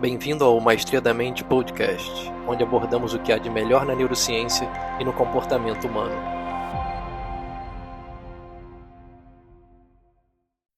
Bem-vindo ao Maestria da Mente Podcast, onde abordamos o que há de melhor na neurociência e no comportamento humano.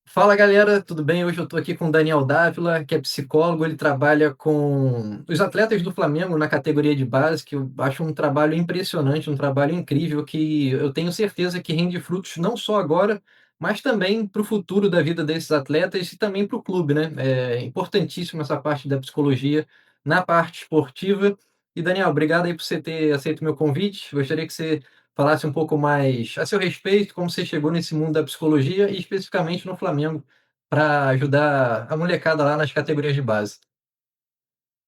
Fala galera, tudo bem? Hoje eu estou aqui com o Daniel Dávila, que é psicólogo. Ele trabalha com os atletas do Flamengo na categoria de base, que eu acho um trabalho impressionante, um trabalho incrível, que eu tenho certeza que rende frutos não só agora, mas também para o futuro da vida desses atletas e também para o clube, né? É importantíssimo essa parte da psicologia na parte esportiva. E Daniel, obrigado aí por você ter aceito o meu convite. Gostaria que você falasse um pouco mais a seu respeito, como você chegou nesse mundo da psicologia e especificamente no Flamengo, para ajudar a molecada lá nas categorias de base.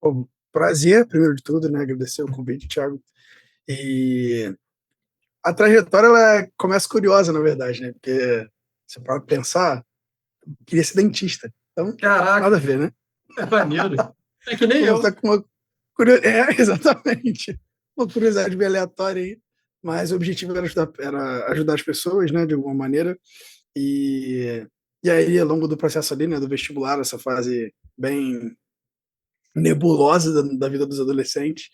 Bom, prazer, primeiro de tudo, né? Agradecer o convite, Thiago. E a trajetória ela começa curiosa, na verdade, né? Porque você pode pensar, queria ser dentista. Então, nada a Caraca, ver, né? é maneiro. É que nem eu. Começar com uma curiosidade. É, exatamente. Uma curiosidade bem aleatória aí. Mas o objetivo era ajudar as pessoas, né? De alguma maneira. E, e aí, ao longo do processo ali, né? Do vestibular, essa fase bem nebulosa da vida dos adolescentes,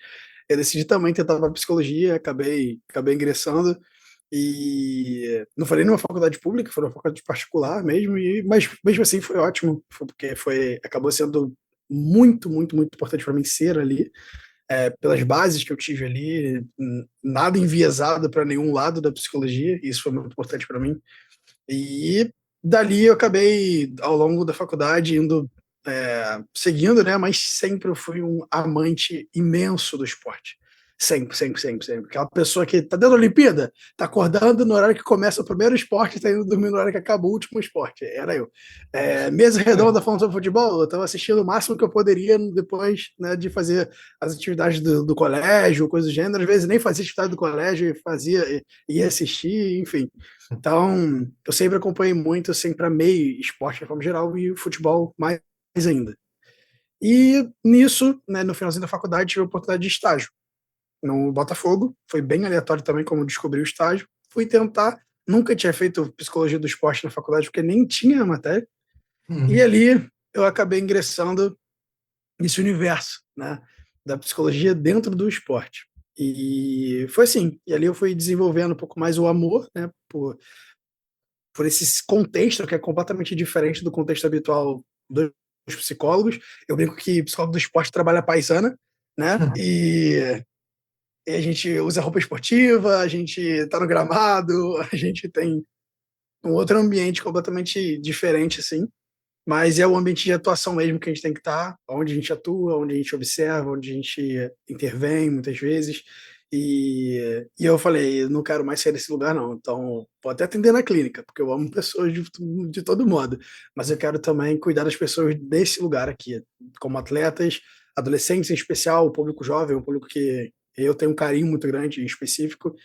eu decidi também tentar a psicologia, acabei ingressando e não falei numa faculdade pública, foi uma faculdade particular mesmo, mas mesmo assim foi ótimo, porque acabou sendo muito importante para mim ser ali, pelas bases que eu tive ali, nada enviesado para nenhum lado da psicologia, isso foi muito importante para mim. E dali eu acabei, ao longo da faculdade, indo seguindo, né? Mas sempre eu fui um amante imenso do esporte. Sempre. Aquela pessoa que tá dentro da Olimpíada, tá acordando no horário que começa o primeiro esporte, tá indo dormir no horário que acaba o último esporte. Era eu. Mesa redonda falando sobre futebol, eu tava assistindo o máximo que eu poderia depois, né, de fazer as atividades do colégio, coisas do gênero. Às vezes nem fazia atividade do colégio, ia assistir, enfim. Então, eu sempre acompanhei muito, eu sempre amei esporte de forma geral e o futebol mais ainda. E nisso, né, no finalzinho da faculdade, tive a oportunidade de estágio no Botafogo. Foi bem aleatório também como descobri o estágio. Fui tentar, nunca tinha feito psicologia do esporte na faculdade, porque nem tinha a matéria. E Uhum. ali eu acabei ingressando nesse universo, né, da psicologia dentro do esporte. E foi assim. E ali eu fui desenvolvendo um pouco mais o amor, né, por esse contexto que é completamente diferente do contexto habitual dos psicólogos. Eu brinco que psicólogo do esporte trabalha à paisana, né? E a gente usa roupa esportiva, a gente tá no gramado, a gente tem um outro ambiente completamente diferente, assim. Mas é o ambiente de atuação mesmo que a gente tem que estar, onde a gente atua, onde a gente observa, onde a gente intervém muitas vezes. E eu falei, não quero mais sair desse lugar, não. Então, vou até atender na clínica, porque eu amo pessoas de todo modo. Mas eu quero também cuidar das pessoas desse lugar aqui, como atletas, adolescentes em especial, o público jovem, um público que eu tenho um carinho muito grande em específico.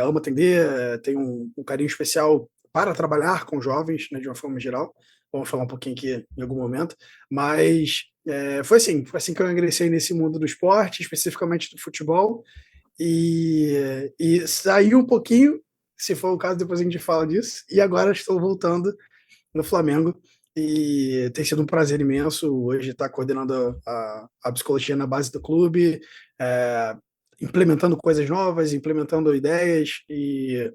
Amo atender, tenho um carinho especial para trabalhar com jovens, né, de uma forma geral. Vamos falar um pouquinho aqui em algum momento, mas foi assim que eu ingressei nesse mundo do esporte, especificamente do futebol, e saí um pouquinho, se for o caso, depois a gente fala disso, e agora estou voltando no Flamengo, e tem sido um prazer imenso hoje estar coordenando a psicologia na base do clube, é, implementando coisas novas, implementando ideias e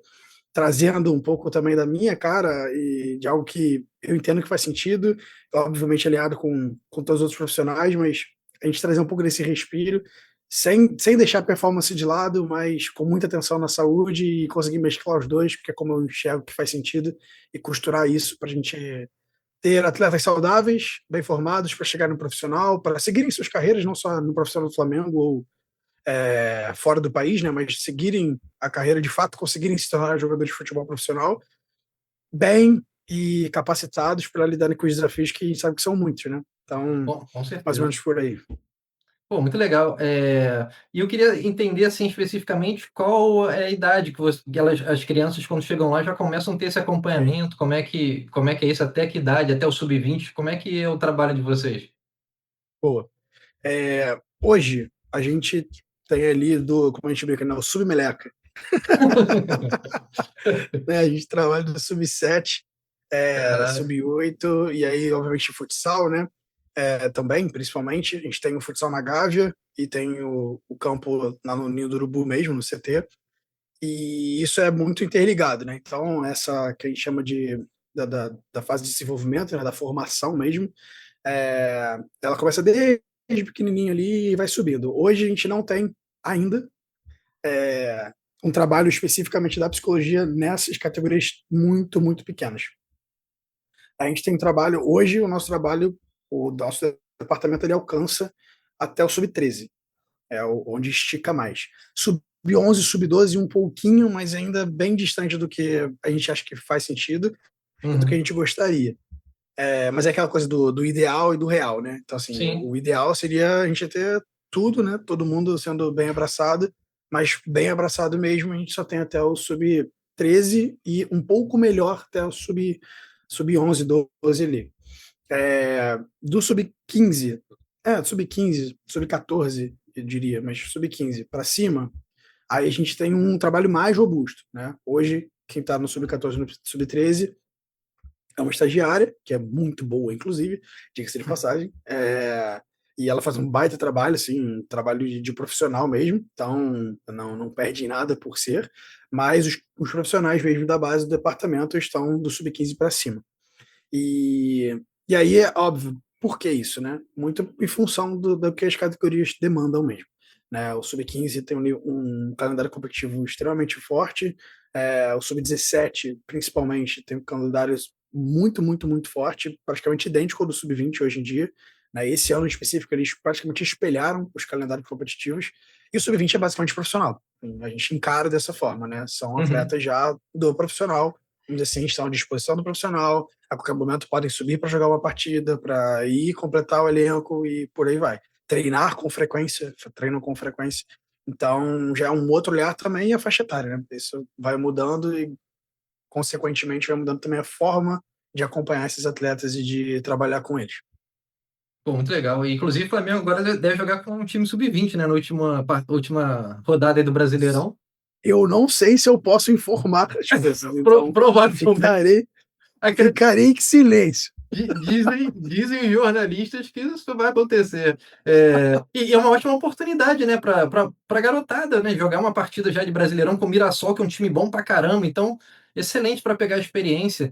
trazendo um pouco também da minha cara e de algo que eu entendo que faz sentido, obviamente aliado com todos os outros profissionais, mas a gente trazer um pouco desse respiro, sem deixar a performance de lado, mas com muita atenção na saúde e conseguir mesclar os dois, porque é como eu enxergo que faz sentido, e costurar isso para a gente ter atletas saudáveis, bem formados para chegar no profissional, para seguirem suas carreiras, não só no profissional do Flamengo ou fora do país, né, mas seguirem a carreira de fato, conseguirem se tornar jogadores de futebol profissional bem e capacitados para lidarem com os desafios que a gente sabe que são muitos, né? Então, Bom, com mais ou certeza. menos por aí. Pô, muito legal. E eu queria entender, assim, especificamente qual é a idade que as crianças, quando chegam lá, já começam a ter esse acompanhamento, como é que é isso, até que idade, até o sub-20, como é que é o trabalho de vocês? Boa. Hoje, a gente tem ali como a gente brinca, né, o submeleca. Né? A gente trabalha do sub-7, Caraca. sub-8, e aí, obviamente, futsal, né? também, principalmente. A gente tem o futsal na Gávea e tem o campo lá no Ninho do Urubu mesmo, no CT. E isso é muito interligado, né? Então, essa que a gente chama da fase de desenvolvimento, né, da formação mesmo, ela começa desde pequenininho ali e vai subindo. Hoje a gente não tem ainda um trabalho especificamente da psicologia nessas categorias muito, muito pequenas. A gente tem trabalho, hoje o nosso trabalho, o nosso departamento ele alcança até o sub-13, onde estica mais. Sub-11, sub-12 um pouquinho, mas ainda bem distante do que a gente acha que faz sentido e do que a Uhum. gente gostaria. Mas é aquela coisa do ideal e do real, né? Então, assim, Sim. o ideal seria a gente ter tudo, né? Todo mundo sendo bem abraçado, mas bem abraçado mesmo, a gente só tem até o sub-13 e um pouco melhor até o sub-11, 12 ali. Do sub-15, sub-15, sub-14, eu diria, mas sub-15 para cima, aí a gente tem um trabalho mais robusto, né? Hoje, quem está no sub-14 no sub-13 é uma estagiária, que é muito boa, inclusive, diga-se de passagem, e ela faz um baita trabalho, assim, um trabalho de profissional mesmo, então não perde em nada por ser, mas os profissionais mesmo da base do departamento estão do sub-15 para cima. E aí é óbvio, por que isso, né? Muito em função do que as categorias demandam mesmo. Né? O sub-15 tem um calendário competitivo extremamente forte, o sub-17, principalmente, tem um calendário muito, muito, muito forte, praticamente idêntico ao do sub-20 hoje em dia. Né? Esse ano em específico, eles praticamente espelharam os calendários competitivos, e o sub-20 é basicamente profissional. A gente encara dessa forma, né? São Uhum. atletas já do profissional, vamos dizer assim, estão à disposição do profissional, a qualquer momento podem subir para jogar uma partida, para ir completar o elenco e por aí vai. Treinar com frequência, treinam com frequência. Então, já é um outro olhar também e a faixa etária, né? Isso vai mudando e, consequentemente, vai mudando também a forma de acompanhar esses atletas e de trabalhar com eles. Pô, muito legal. E, inclusive, o Flamengo agora deve jogar com um time sub-20, né? Na última rodada aí do Brasileirão. Eu não sei se eu posso informar as coisas, então Provavelmente. ficarei, ficarei em silêncio. Dizem os jornalistas que isso vai acontecer. E é uma ótima oportunidade, né, para garotada, né, jogar uma partida já de Brasileirão com o Mirassol, que é um time bom pra caramba. Então, excelente para pegar a experiência.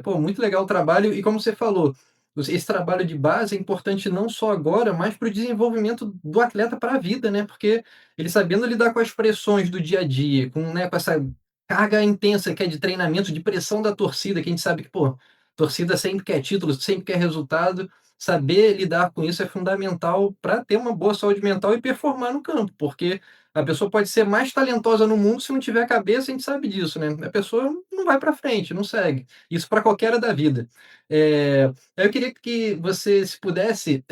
Pô, muito legal o trabalho. E como você falou, esse trabalho de base é importante não só agora, mas para o desenvolvimento do atleta para a vida, né? Porque ele sabendo lidar com as pressões do dia a dia, com essa carga intensa que é de treinamento, de pressão da torcida, que a gente sabe que, pô, torcida sempre quer título, sempre quer resultado. Saber lidar com isso é fundamental para ter uma boa saúde mental e performar no campo, porque a pessoa pode ser mais talentosa no mundo, se não tiver cabeça, a gente sabe disso, né? A pessoa não vai para frente, não segue. Isso para qualquer área da vida. Eu queria que você, se pudesse,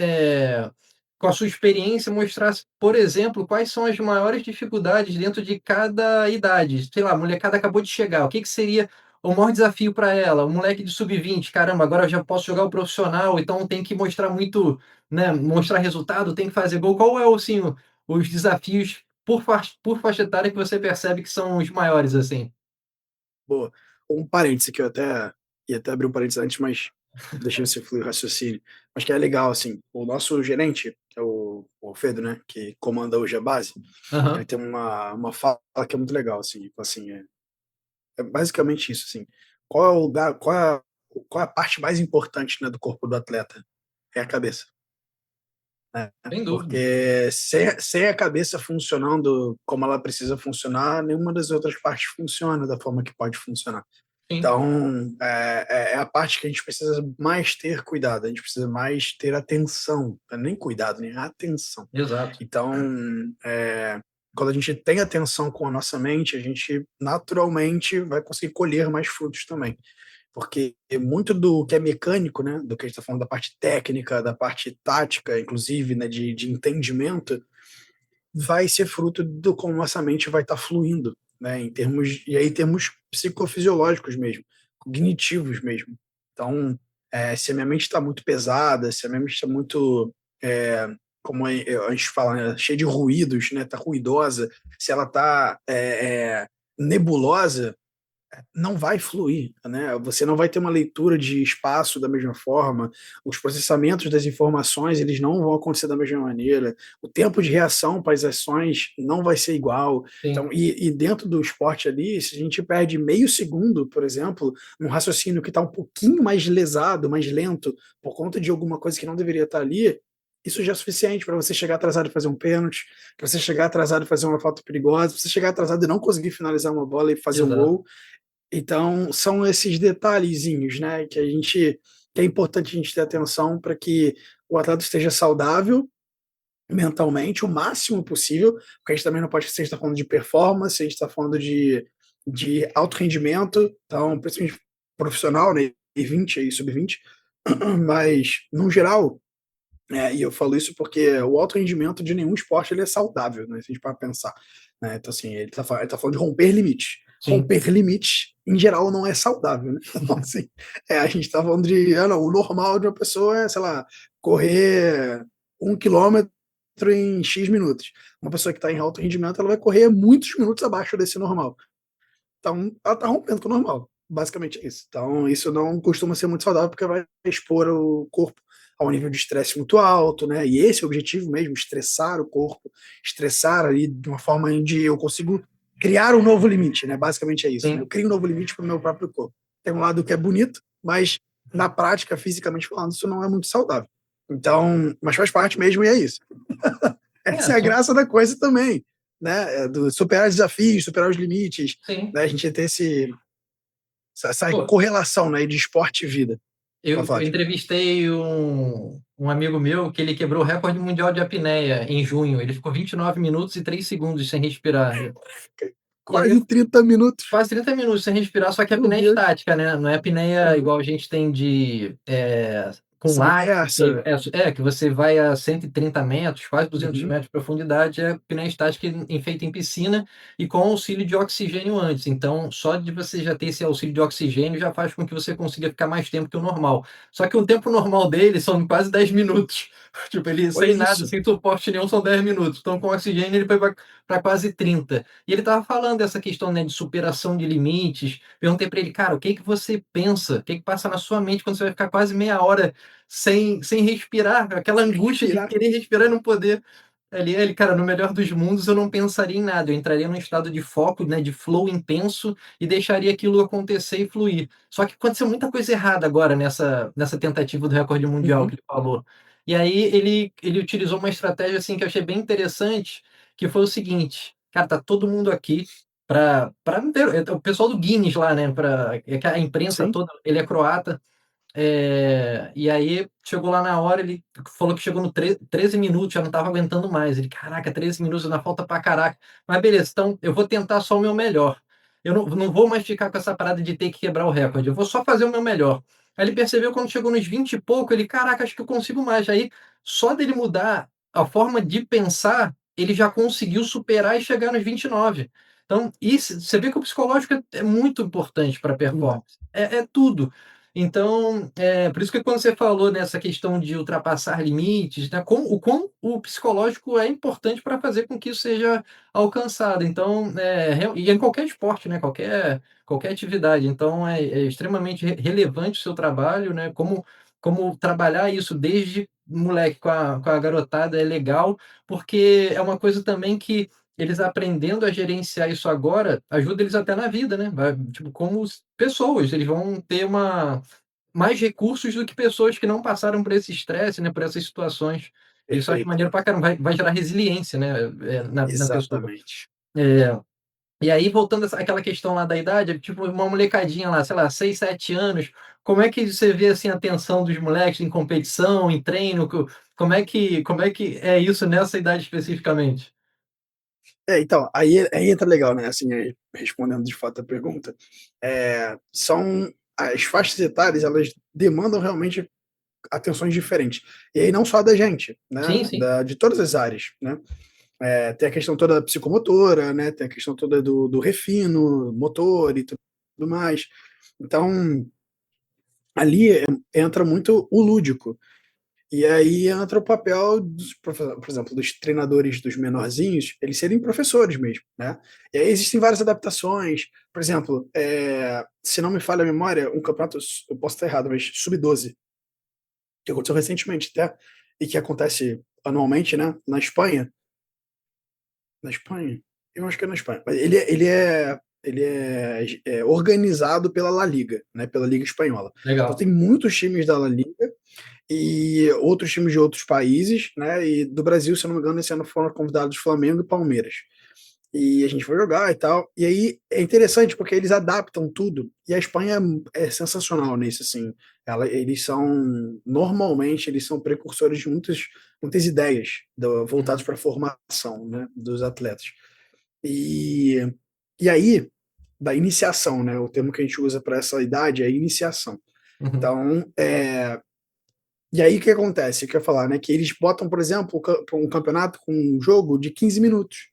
com a sua experiência, mostrasse, por exemplo, quais são as maiores dificuldades dentro de cada idade. Sei lá, a molecada acabou de chegar, o que que seria o maior desafio para ela? O moleque de sub-20, caramba, agora eu já posso jogar o profissional, então tem que mostrar muito, né, mostrar resultado, tem que fazer gol. Qual é, assim, os desafios por faixa etária que você percebe que são os maiores, assim? Boa. Um parêntese que eu até ia até abrir um parêntese antes, mas deixando você fluir o raciocínio. Mas que é legal, assim, o nosso gerente, que é o Pedro, né, que comanda hoje a base, ele Aham. tem uma fala que é muito legal, assim, é basicamente isso, assim, qual é o lugar, qual é a parte mais importante, né, do corpo do atleta? É a cabeça, né? Sem dúvida. Porque sem a cabeça funcionando como ela precisa funcionar, nenhuma das outras partes funciona da forma que pode funcionar. Sim, Então, é a parte que a gente precisa mais ter cuidado, a gente precisa mais ter atenção, não é nem cuidado, nem atenção. exato. Então, quando a gente tem atenção com a nossa mente, a gente naturalmente vai conseguir colher mais frutos também. Porque muito do que é mecânico, né, do que a gente está falando da parte técnica, da parte tática, inclusive, né, de entendimento, vai ser fruto do como essa mente vai estar fluindo, né, em termos, e aí termos psicofisiológicos mesmo, cognitivos mesmo. Então, se a minha mente está muito pesada, se a minha mente está muito, é, como a gente fala, né, cheia de ruídos, né, está ruidosa, se ela está nebulosa, não vai fluir, né? Você não vai ter uma leitura de espaço da mesma forma, os processamentos das informações eles não vão acontecer da mesma maneira, o tempo de reação para as ações não vai ser igual. Sim, Então, e dentro do esporte ali, se a gente perde meio segundo, por exemplo, num raciocínio que está um pouquinho mais lesado, mais lento, por conta de alguma coisa que não deveria estar ali, isso já é suficiente para você chegar atrasado e fazer um pênalti, para você chegar atrasado e fazer uma falta perigosa, para você chegar atrasado e não conseguir finalizar uma bola e fazer um exato. gol. Então, são esses detalhezinhos, né, que é importante a gente ter atenção para que o atleta esteja saudável mentalmente, o máximo possível, porque a gente também não pode esquecer, a gente está falando de performance, a gente está falando de alto rendimento, então, principalmente profissional, né, e 20 e sub-20, mas, no geral, e eu falo isso porque o alto rendimento de nenhum esporte ele é saudável, né? Se a gente para pensar. Né? Então, assim, ele tá falando de romper limites. Sim. Romper limites, em geral, não é saudável, né? Então, assim, a gente tá falando de. Não, o normal de uma pessoa é, sei lá, correr 1 quilômetro em X minutos. Uma pessoa que está em alto rendimento, ela vai correr muitos minutos abaixo desse normal. Então, ela tá rompendo com o normal. Basicamente é isso. Então, isso não costuma ser muito saudável porque vai expor o corpo a um nível de estresse muito alto, né? E esse é o objetivo mesmo, estressar o corpo, estressar ali de uma forma onde eu consigo criar um novo limite, né? Basicamente é isso, né? Sim. Eu crio um novo limite para o meu próprio corpo. Tem um lado que é bonito, mas na prática, fisicamente falando, isso não é muito saudável. Então, mas faz parte mesmo e é isso. É, Essa é a graça da coisa também, né? Do superar desafios, superar os limites, sim. né? A gente ter essa Pô, correlação, né, de esporte e vida. Pode eu falar, tipo. entrevistei um amigo meu que ele quebrou o recorde mundial de apneia em junho. Ele ficou 29 minutos e 3 segundos sem respirar. E aí, Quase 30 minutos. quase 30 minutos sem respirar, só que a Meu apneia é Deus. estática, né? Não é apneia Uhum. igual a gente tem com Semi ar, essa. que você vai a 130 metros, quase 200 Uhum. metros de profundidade, é apneia estática feita em piscina e com auxílio de oxigênio antes. Então, só de você já ter esse auxílio de oxigênio já faz com que você consiga ficar mais tempo que o normal. Só que o tempo normal dele são quase 10 minutos. Tipo, ele Olha sem nada, isso. sem suporte nenhum, são 10 minutos. Então, com oxigênio, ele foi para quase 30. E ele estava falando dessa questão, né, de superação de limites. Perguntei para ele, cara, o que que você pensa? O que que passa na sua mente quando você vai ficar quase meia hora sem respirar? Aquela angústia de Respirar. querer respirar e não poder. Ele, cara, no melhor dos mundos eu não pensaria em nada, eu entraria num estado de foco, né, de flow intenso e deixaria aquilo acontecer e fluir. Só que aconteceu muita coisa errada agora nessa tentativa do recorde mundial que Uhum. ele falou. E aí ele utilizou uma estratégia assim que eu achei bem interessante, que foi o seguinte: cara, tá todo mundo aqui para o pessoal do Guinness lá, né, para a imprensa Sim. toda, ele é croata, e aí chegou lá na hora, ele falou que chegou no 13 minutos, já não estava aguentando mais. Ele, caraca, 13 minutos, ainda falta pra caraca. Mas beleza, então eu vou tentar só o meu melhor. Eu não vou mais ficar com essa parada de ter que quebrar o recorde, eu vou só fazer o meu melhor. Aí ele percebeu quando chegou nos 20 e pouco, ele, caraca, acho que eu consigo mais. Aí, só dele mudar a forma de pensar, ele já conseguiu superar e chegar nos 29. Então, isso, você vê que o psicológico é muito importante para a Muito. performance. É tudo. Então, por isso que quando você falou nessa questão de ultrapassar limites, né, o quão o psicológico é importante para fazer com que isso seja alcançado. Então, e em qualquer esporte, né, qualquer atividade. Então, é extremamente relevante o seu trabalho, né, como trabalhar isso desde moleque com a garotada é legal, porque é uma coisa também que eles aprendendo a gerenciar isso agora, ajuda eles até na vida, né? Tipo, como pessoas, eles vão ter mais recursos do que pessoas que não passaram por esse estresse, né, por essas situações. Isso eu acho Perfeito. maneiro pra caramba, vai gerar resiliência, né, na pessoa. Exatamente. É, e aí voltando àquela questão lá da idade, tipo uma molecadinha lá, sei lá, 6 7 anos, como é que você vê, assim, a tensão dos moleques em competição, em treino, como é que é isso nessa idade especificamente? Então, aí entra legal, né? Assim, aí, respondendo de fato a pergunta, são as faixas etárias, elas demandam realmente atenções diferentes. E aí não só da gente, né? Sim, sim. De todas as áreas, né? Tem a questão toda da psicomotora, né? Tem a questão toda do refino, motor e tudo mais. Então, ali entra muito o lúdico. E aí entra o papel, por exemplo, dos treinadores dos menorzinhos, eles serem professores mesmo, né? E aí existem várias adaptações. Por exemplo, se não me falha a memória, um campeonato, eu posso estar errado, mas sub-12, que aconteceu recentemente até, e que acontece anualmente, né? Na Espanha. Na Espanha? Eu acho que é na Espanha. Mas ele é organizado pela La Liga, né? Pela Liga Espanhola. Então Legal. tem muitos times da La Liga e outros times de outros países, né? E do Brasil, se eu não me engano, esse ano foram convidados Flamengo e Palmeiras. E a gente foi jogar e tal. E aí é interessante porque eles adaptam tudo. E a Espanha é sensacional nisso, assim. Eles são, normalmente, eles são precursores de muitas ideias voltadas para a formação, né, dos atletas. E, e aí, da iniciação, né? O termo que a gente usa para essa idade é iniciação. Uhum. Então, e aí o que acontece? Eu quero falar, né? Que eles botam, por exemplo, um campeonato com um jogo de 15 minutos,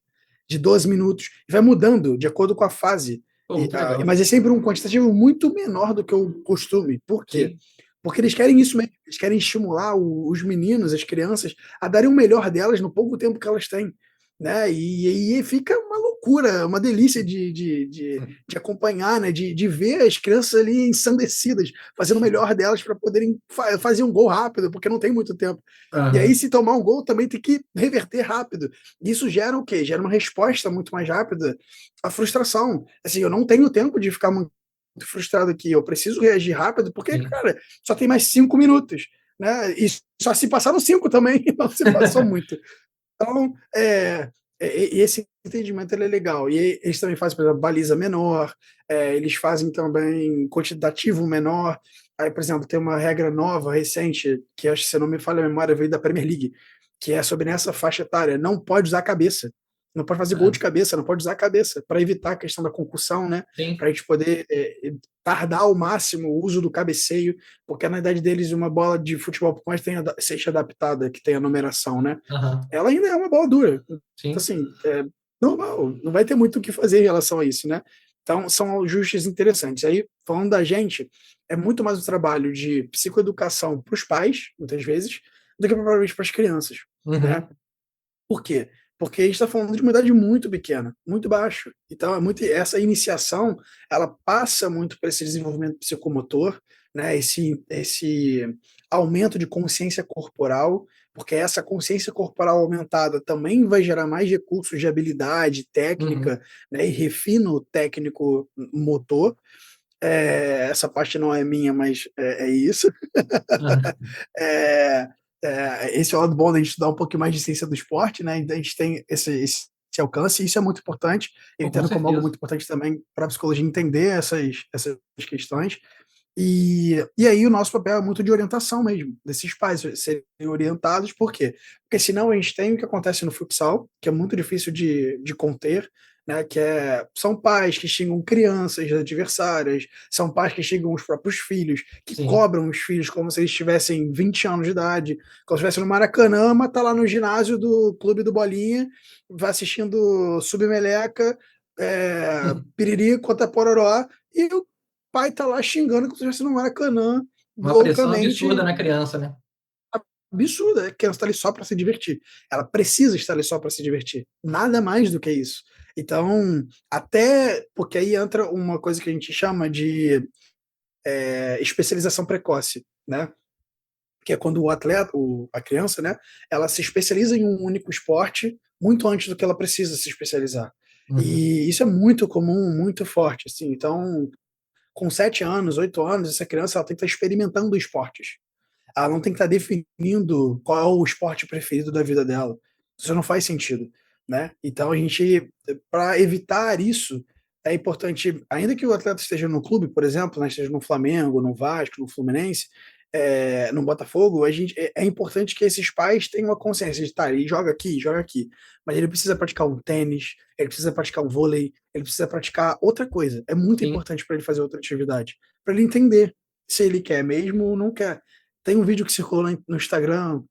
de 12 minutos, e vai mudando de acordo com a fase. Pô, muito legal. Mas é sempre um quantitativo muito menor do que o costume. Por quê? Sim. Porque eles querem isso mesmo, eles querem estimular os meninos, as crianças, a darem o melhor delas no pouco tempo que elas têm. Né? E aí fica uma loucura, uma delícia de acompanhar, né? De ver as crianças ali ensandecidas, fazendo o melhor delas para poderem fazer um gol rápido, porque não tem muito tempo. E aí, Aham. se tomar um gol, também tem que reverter rápido. Isso gera o quê? Gera uma resposta muito mais rápida à frustração. Assim, eu não tenho tempo de ficar muito frustrado aqui, eu preciso reagir rápido, porque, Sim. cara, só tem mais 5 minutos. Né? E só se passaram 5 também, não se passou muito. Então, esse entendimento ele é legal. E eles também fazem, por exemplo, baliza menor, eles fazem também quantitativo menor. Aí, por exemplo, tem uma regra nova, recente, que acho que, se não me falha a memória, veio da Premier League, que é sobre nessa faixa etária, não pode usar a cabeça. Não pode fazer gol Ah, de cabeça, não pode usar a cabeça, para evitar a questão da concussão, né? sim. Para a gente poder tardar ao máximo o uso do cabeceio, porque na idade deles, uma bola de futebol, por mais que seja adaptada, que tenha numeração, né? Aham. Ela ainda é uma bola dura. Então, Sim. assim, normal, não vai ter muito o que fazer em relação a isso, né? Então, são ajustes interessantes. Aí, falando da gente, é muito mais um trabalho de psicoeducação para os pais, muitas vezes, do que propriamente para as crianças, né? Uhum. Por quê? Porque a gente está falando de uma idade muito pequena, muito baixo. Então, essa iniciação, ela passa muito por esse desenvolvimento psicomotor, né? Esse aumento de consciência corporal, porque essa consciência corporal aumentada também vai gerar mais recursos de habilidade Uhum. técnica, né? E refino técnico motor. Essa parte não é minha, mas é isso. Aham. É, esse é o lado bom da gente estudar um pouquinho mais de ciência do esporte, né? Então a gente tem esse alcance, e isso é muito importante. Eu Pô, com entendo como algo certeza. muito importante também para a psicologia entender essas questões. E aí o nosso papel é muito de orientação mesmo, desses pais serem orientados, por quê? Porque senão a gente tem o que acontece no futsal, que é muito difícil de conter, né? São pais que xingam crianças adversárias, são pais que xingam os próprios filhos, que Sim. cobram os filhos como se eles tivessem 20 anos de idade, como se estivesse no Maracanã, mas tá lá no ginásio do Clube do Bolinha, vai assistindo Submeleca, Piriri contra Pororó, e o pai tá lá xingando como se estivesse no Maracanã, Uma pressão absurda loucamente na criança, né? absurda. A criança está ali só para se divertir. Ela precisa estar ali só para se divertir. Nada mais do que isso. Então, até porque aí entra uma coisa que a gente chama de especialização precoce, né? Que é quando o atleta, a criança, né, ela se especializa em um único esporte muito antes do que ela precisa se especializar. Uhum. E isso é muito comum, muito forte, assim. Então, com 7 anos, 8 anos, essa criança ela tem que estar experimentando esportes. Ela não tem que estar definindo qual é o esporte preferido da vida dela. Isso não faz sentido, né? Então a gente, para evitar isso, é importante, ainda que o atleta esteja no clube, por exemplo, né, esteja no Flamengo, no Vasco, no Fluminense, no Botafogo, é importante que esses pais tenham a consciência de, tá, ele joga aqui, mas ele precisa praticar um tênis, ele precisa praticar um vôlei, ele precisa praticar outra coisa. É muito Sim. importante para ele fazer outra atividade, para ele entender se ele quer mesmo ou não quer. Tem um vídeo que circulou no Instagram,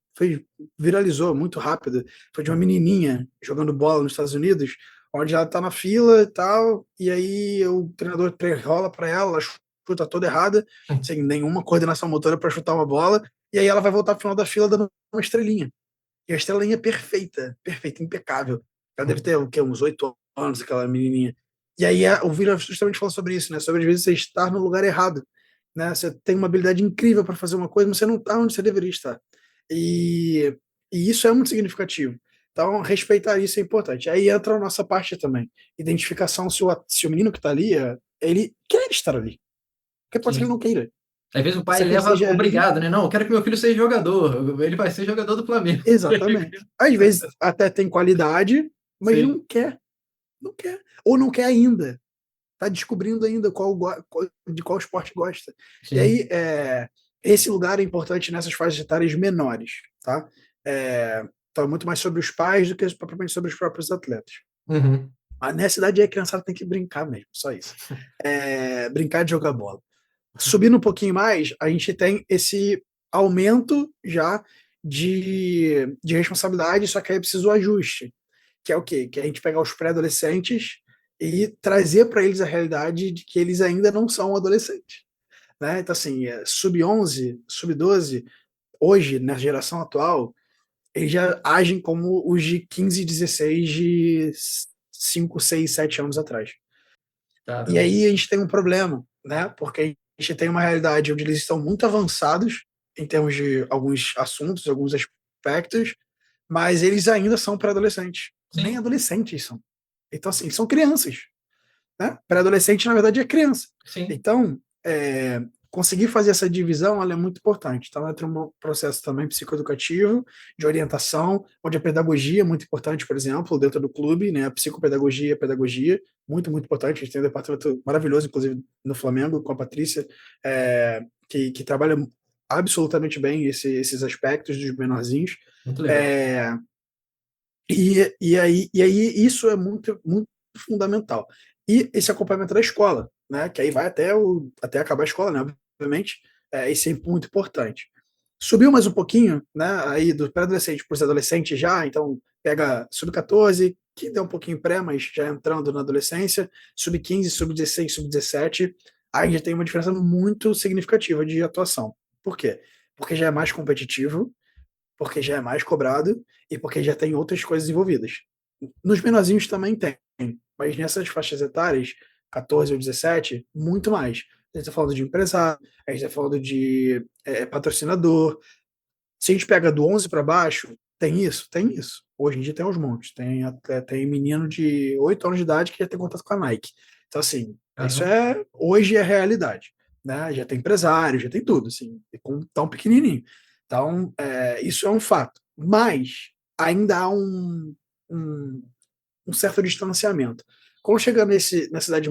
viralizou muito rápido. Foi de uma menininha jogando bola nos Estados Unidos, onde ela tá na fila e tal, e aí o treinador rola para ela chuta toda errada, sem nenhuma coordenação motora para chutar uma bola, e aí ela vai voltar pro final da fila dando uma estrelinha. E a estrelinha é perfeita, perfeita, impecável. Ela deve ter o quê? Uns 8 anos, aquela menininha. E aí o Vila justamente fala sobre isso, né? Sobre às vezes você estar no lugar errado, né? Você tem uma habilidade incrível para fazer uma coisa, mas você não está onde você deveria estar. E, e isso é muito significativo. Então, respeitar isso é importante. Aí entra a nossa parte também. Identificação se o menino que está ali, ele quer estar ali. Porque pode ser que ele Sim. não queira. Às vezes o pai Você quer que leva esteja ali. obrigado, né? Não, eu quero que meu filho seja jogador. Ele vai ser jogador do Flamengo. Exatamente. Às vezes até tem qualidade, mas Sim, não quer. Não quer. Ou não quer ainda. Tá descobrindo ainda de qual esporte gosta. E sim. aí, esse lugar é importante nessas faixas etárias menores, tá? Então, é muito mais sobre os pais do que propriamente sobre os próprios atletas. Uhum. Mas nessa idade aí a criançada tem que brincar mesmo, só isso. Brincar de jogar bola. Subindo um pouquinho mais, a gente tem esse aumento já de responsabilidade, só que aí é preciso o ajuste, que é o quê? Que é a gente pegar os pré-adolescentes e trazer para eles a realidade de que eles ainda não são adolescentes. Né? Então, assim, sub-11, sub-12, hoje, na geração atual, eles já agem como os de 15, 16, de 5, 6, 7 anos atrás. E Caramba. aí a gente tem um problema, né? Porque a gente tem uma realidade onde eles estão muito avançados em termos de alguns assuntos, alguns aspectos, mas eles ainda são pré-adolescentes. Nem Sim, adolescentes são. Então, assim, são crianças. Né? Pré-adolescente, na verdade, é criança. sim. Então, conseguir fazer essa divisão ela é muito importante. Então, entra um processo também psicoeducativo, de orientação, onde a pedagogia é muito importante, por exemplo, dentro do clube, né? A psicopedagogia, a pedagogia, muito, muito importante. A gente tem um departamento maravilhoso, inclusive, no Flamengo, com a Patrícia, que trabalha absolutamente bem esses aspectos dos menorzinhos. Muito legal. É, e aí isso é muito, muito fundamental. E esse acompanhamento da escola, né? Que aí vai até acabar a escola, né? Obviamente, isso é muito importante. Subiu mais um pouquinho, né? Aí do pré-adolescente para os adolescentes já, então pega sub-14, que deu um pouquinho pré, mas já entrando na adolescência, sub-15, sub-16, sub-17, aí já tem uma diferença muito significativa de atuação. Por quê? Porque já é mais competitivo, porque já é mais cobrado e porque já tem outras coisas envolvidas. Nos menorzinhos também tem, mas nessas faixas etárias, 14 ou 17, muito mais. A gente está falando de empresário, a gente está falando de patrocinador. Se a gente pega do 11 para baixo, tem isso? Tem isso. Hoje em dia tem uns montes. Tem menino de 8 anos de idade que já tem contato com a Nike. Então, assim, isso Caramba. hoje é realidade. Né? Já tem empresário, já tem tudo, assim, com tão pequenininho. Então, isso é um fato. Mas ainda há um certo distanciamento. Quando chega nessa idade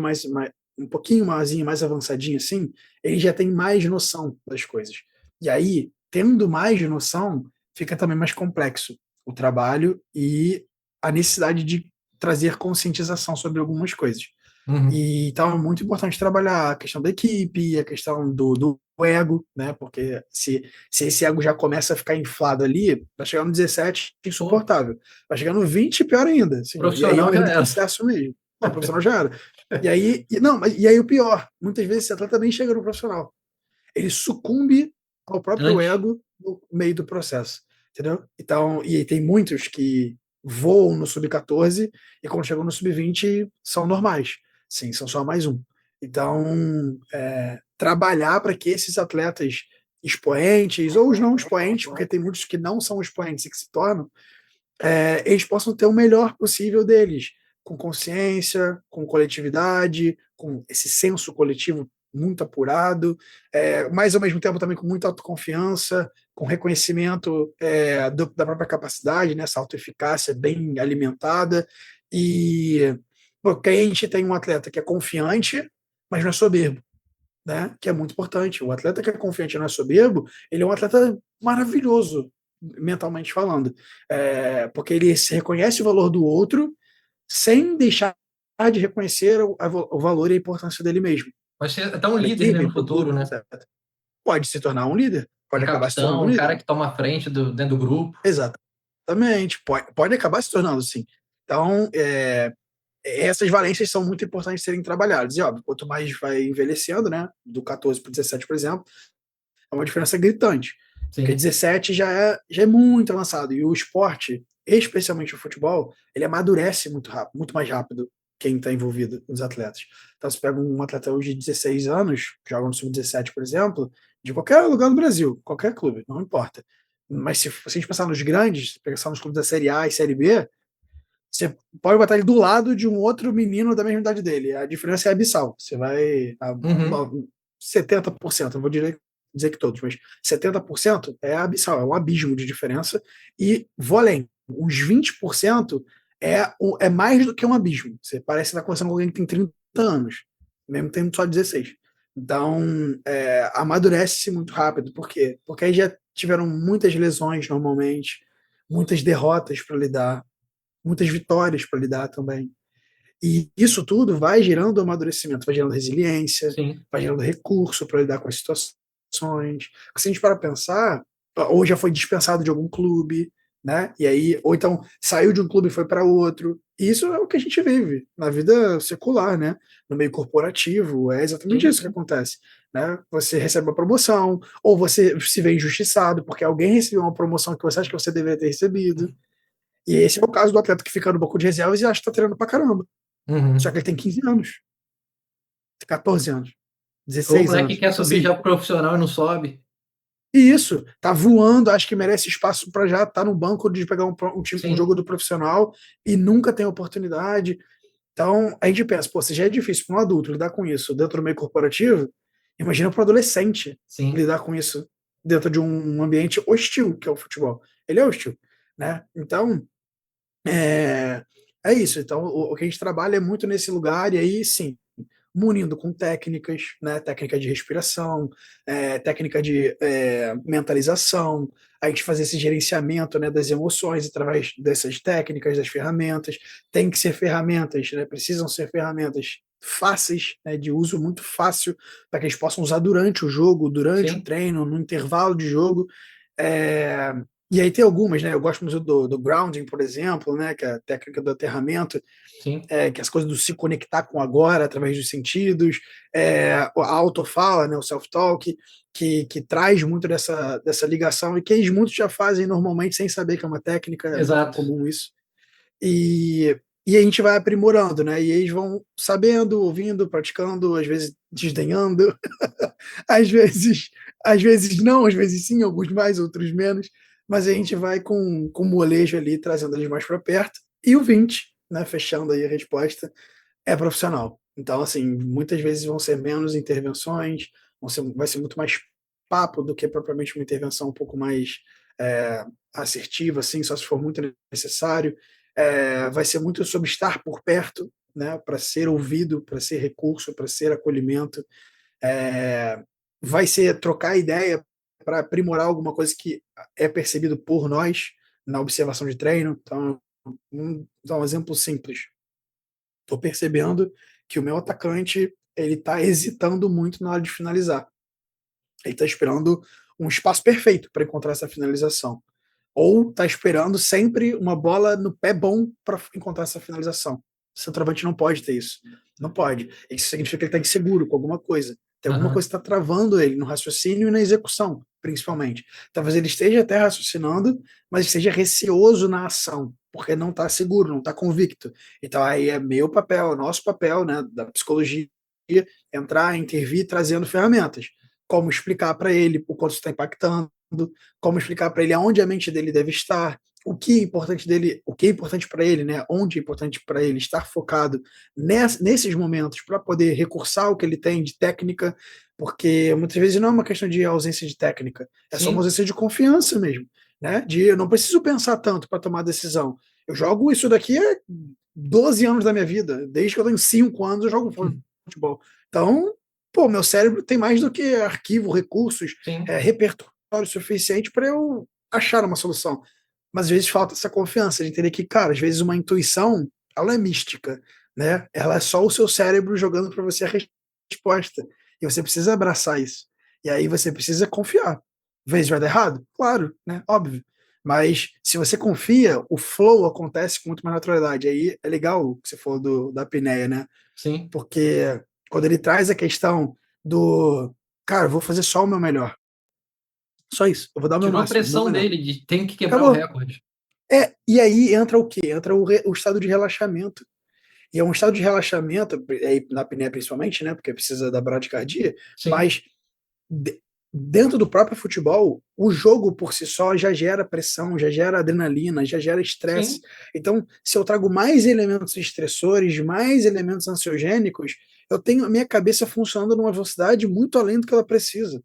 um pouquinho mais avançadinha assim, ele já tem mais noção das coisas. E aí, tendo mais noção, fica também mais complexo o trabalho e a necessidade de trazer conscientização sobre algumas coisas. Uhum. E então é muito importante trabalhar a questão da equipe, a questão do ego, né? Porque se esse ego já começa a ficar inflado ali, vai chegar no 17, Pô, insuportável. Vai chegar no 20, pior ainda. Assim, e aí é profissional um erro já do era. processo mesmo. O profissional já era. E aí o pior, muitas vezes esse atleta nem chega no profissional. Ele sucumbe ao próprio Antes. ego no meio do processo. Entendeu? Então, e tem muitos que voam no sub-14 e quando chegam no sub-20 são normais. Sim, são só mais um. Então, trabalhar para que esses atletas expoentes, ou os não expoentes, porque tem muitos que não são expoentes e que se tornam, eles possam ter o melhor possível deles, com consciência, com coletividade, com esse senso coletivo muito apurado, mas ao mesmo tempo também com muita autoconfiança, com reconhecimento da própria capacidade, né, essa autoeficácia bem alimentada, e porque a gente tem um atleta que é confiante, mas não é soberbo, né? Que é muito importante. O atleta que é confiante e não é soberbo, ele é um atleta maravilhoso, mentalmente falando. Porque ele se reconhece o valor do outro sem deixar de reconhecer o valor e a importância dele mesmo. Pode ser até um Para a líder, né, equipe, no para o futuro, clube, né? etc. Pode se tornar um líder, Um pode acabar se tornando capitão, um um líder. cara que toma a frente dentro do grupo. Exatamente, pode acabar se tornando, sim. Então, essas valências são muito importantes de serem trabalhadas. E, óbvio, quanto mais vai envelhecendo, né, do 14 para o 17, por exemplo, é uma diferença gritante. Porque Sim. 17 já é muito avançado. E o esporte, especialmente o futebol, ele amadurece muito rápido, muito mais rápido quem está envolvido nos atletas. Então, você pega um atleta hoje de 16 anos, joga no sub-17, por exemplo, de qualquer lugar do Brasil, qualquer clube, não importa. Mas se a gente pensar nos grandes, pensar nos clubes da Série A e Série B, você pode botar ele do lado de um outro menino da mesma idade dele. A diferença é abissal. Você vai. Uhum. 70%, não vou dizer que todos, mas 70% é abissal, é um abismo de diferença. E vou além, uns 20% é mais do que um abismo. Você parece estar conversando com alguém que tem 30 anos, mesmo tendo só 16. Então, amadurece-se muito rápido. Por quê? Porque aí já tiveram muitas lesões normalmente, muitas derrotas para lidar, muitas vitórias para lidar também. E isso tudo vai gerando amadurecimento, vai gerando resiliência, Sim. vai gerando recurso para lidar com as situações. Porque se a gente para pensar, ou já foi dispensado de algum clube, né? E aí, ou então saiu de um clube e foi para outro. E isso é o que a gente vive na vida secular, né? No meio corporativo, é exatamente Sim. isso que acontece, né? Você recebe uma promoção, ou você se vê injustiçado porque alguém recebeu uma promoção que você acha que você deveria ter recebido. E esse é o caso do atleta que fica no banco de reservas e acha que tá treinando pra caramba. Só Uhum. que ele tem 15 anos, 14 anos, Ou o 16 moleque anos. quer Então, subir assim, já pro profissional e não sobe. e isso, tá voando, acho que merece espaço para já estar no banco de pegar um Sim. jogo do profissional e nunca tem oportunidade. Então, a gente pensa, pô, se já é difícil para um adulto lidar com isso dentro do meio corporativo, imagina para um adolescente Sim. lidar com isso dentro de um ambiente hostil, que é o futebol. Ele é hostil, né? Então, É, é isso. Então, o que a gente trabalha é muito nesse lugar, e aí sim, munindo com técnicas, né? Técnica de respiração, técnica de mentalização, a gente fazer esse gerenciamento, né, das emoções através dessas técnicas, das ferramentas. Tem que ser ferramentas, né? Precisam ser ferramentas fáceis, né, de uso muito fácil, para que eles possam usar durante o jogo, durante o Sim. treino, no intervalo de jogo. É, e aí tem algumas, né? Eu gosto muito do grounding, por exemplo, né? Que é a técnica do aterramento, Sim. que é as coisas do se conectar com o agora através dos sentidos, a autofala, né? O self-talk, que traz muito dessa ligação e que eles muitos já fazem normalmente sem saber que é uma técnica, é muito Exato. comum isso. E a gente vai aprimorando, né? E eles vão sabendo, ouvindo, praticando, às vezes desdenhando, às vezes, às vezes não, às vezes sim, alguns mais, outros menos, mas a gente vai com molejo ali, trazendo eles mais para perto. E o 20, né, fechando aí a resposta, é profissional. Então, assim, muitas vezes vão ser menos intervenções, vai ser muito mais papo do que propriamente uma intervenção um pouco mais é, assertiva, assim, só se for muito necessário. Vai ser muito sobre estar por perto, né, para ser ouvido, para ser recurso, para ser acolhimento. É, vai ser trocar ideia para aprimorar alguma coisa que é percebido por nós na observação de treino. Então, vamos dar um exemplo simples. Estou percebendo que o meu atacante ele está hesitando muito na hora de finalizar. Ele está esperando um espaço perfeito para encontrar essa finalização. Ou está esperando sempre uma bola no pé bom para encontrar essa finalização. O centroavante não pode ter isso. Não pode. Isso significa que ele está inseguro com alguma coisa. Tem alguma Aham. coisa que está travando ele no raciocínio e na execução, principalmente. Talvez ele esteja até raciocinando, mas esteja receoso na ação, porque não está seguro, não está convicto. Então aí é meu papel, nosso papel, né, da psicologia, entrar, intervir, trazendo ferramentas. Como explicar para ele o quanto isso está impactando, como explicar para ele aonde a mente dele deve estar, o que é importante para ele, né? Onde é importante para ele estar focado nesses momentos para poder recursar o que ele tem de técnica, porque muitas vezes não é uma questão de ausência de técnica, é só uma Sim. ausência de confiança mesmo, né? De eu não preciso pensar tanto para tomar decisão. Eu jogo isso daqui há 12 anos da minha vida, desde que eu tenho 5 anos eu jogo futebol. Então, pô, meu cérebro tem mais do que arquivo, recursos, Sim. repertório suficiente para eu achar uma solução. Mas às vezes falta essa confiança de entender que, cara, às vezes uma intuição, ela é mística, né? Ela é só o seu cérebro jogando para você a resposta. E você precisa abraçar isso. E aí você precisa confiar. Às vezes vai dar errado? Claro, né? Óbvio. Mas se você confia, o flow acontece com muito mais naturalidade. Aí é legal o que você falou da apneia, né? Sim. Porque quando ele traz a questão do, cara, eu vou fazer só o meu melhor. Só isso. Eu vou dar o meu Tirou a máximo. Não pressão vai não. dele de tem que quebrar o Acabou. recorde. E aí entra o quê? Entra o estado de relaxamento. E é um estado de relaxamento, na apneia principalmente, né? Porque precisa da bradicardia, Sim, mas dentro do próprio futebol, o jogo por si só já gera pressão, já gera adrenalina, já gera estresse. sim, Então, se eu trago mais elementos estressores, mais elementos ansiogênicos, eu tenho a minha cabeça funcionando numa velocidade muito além do que ela precisa.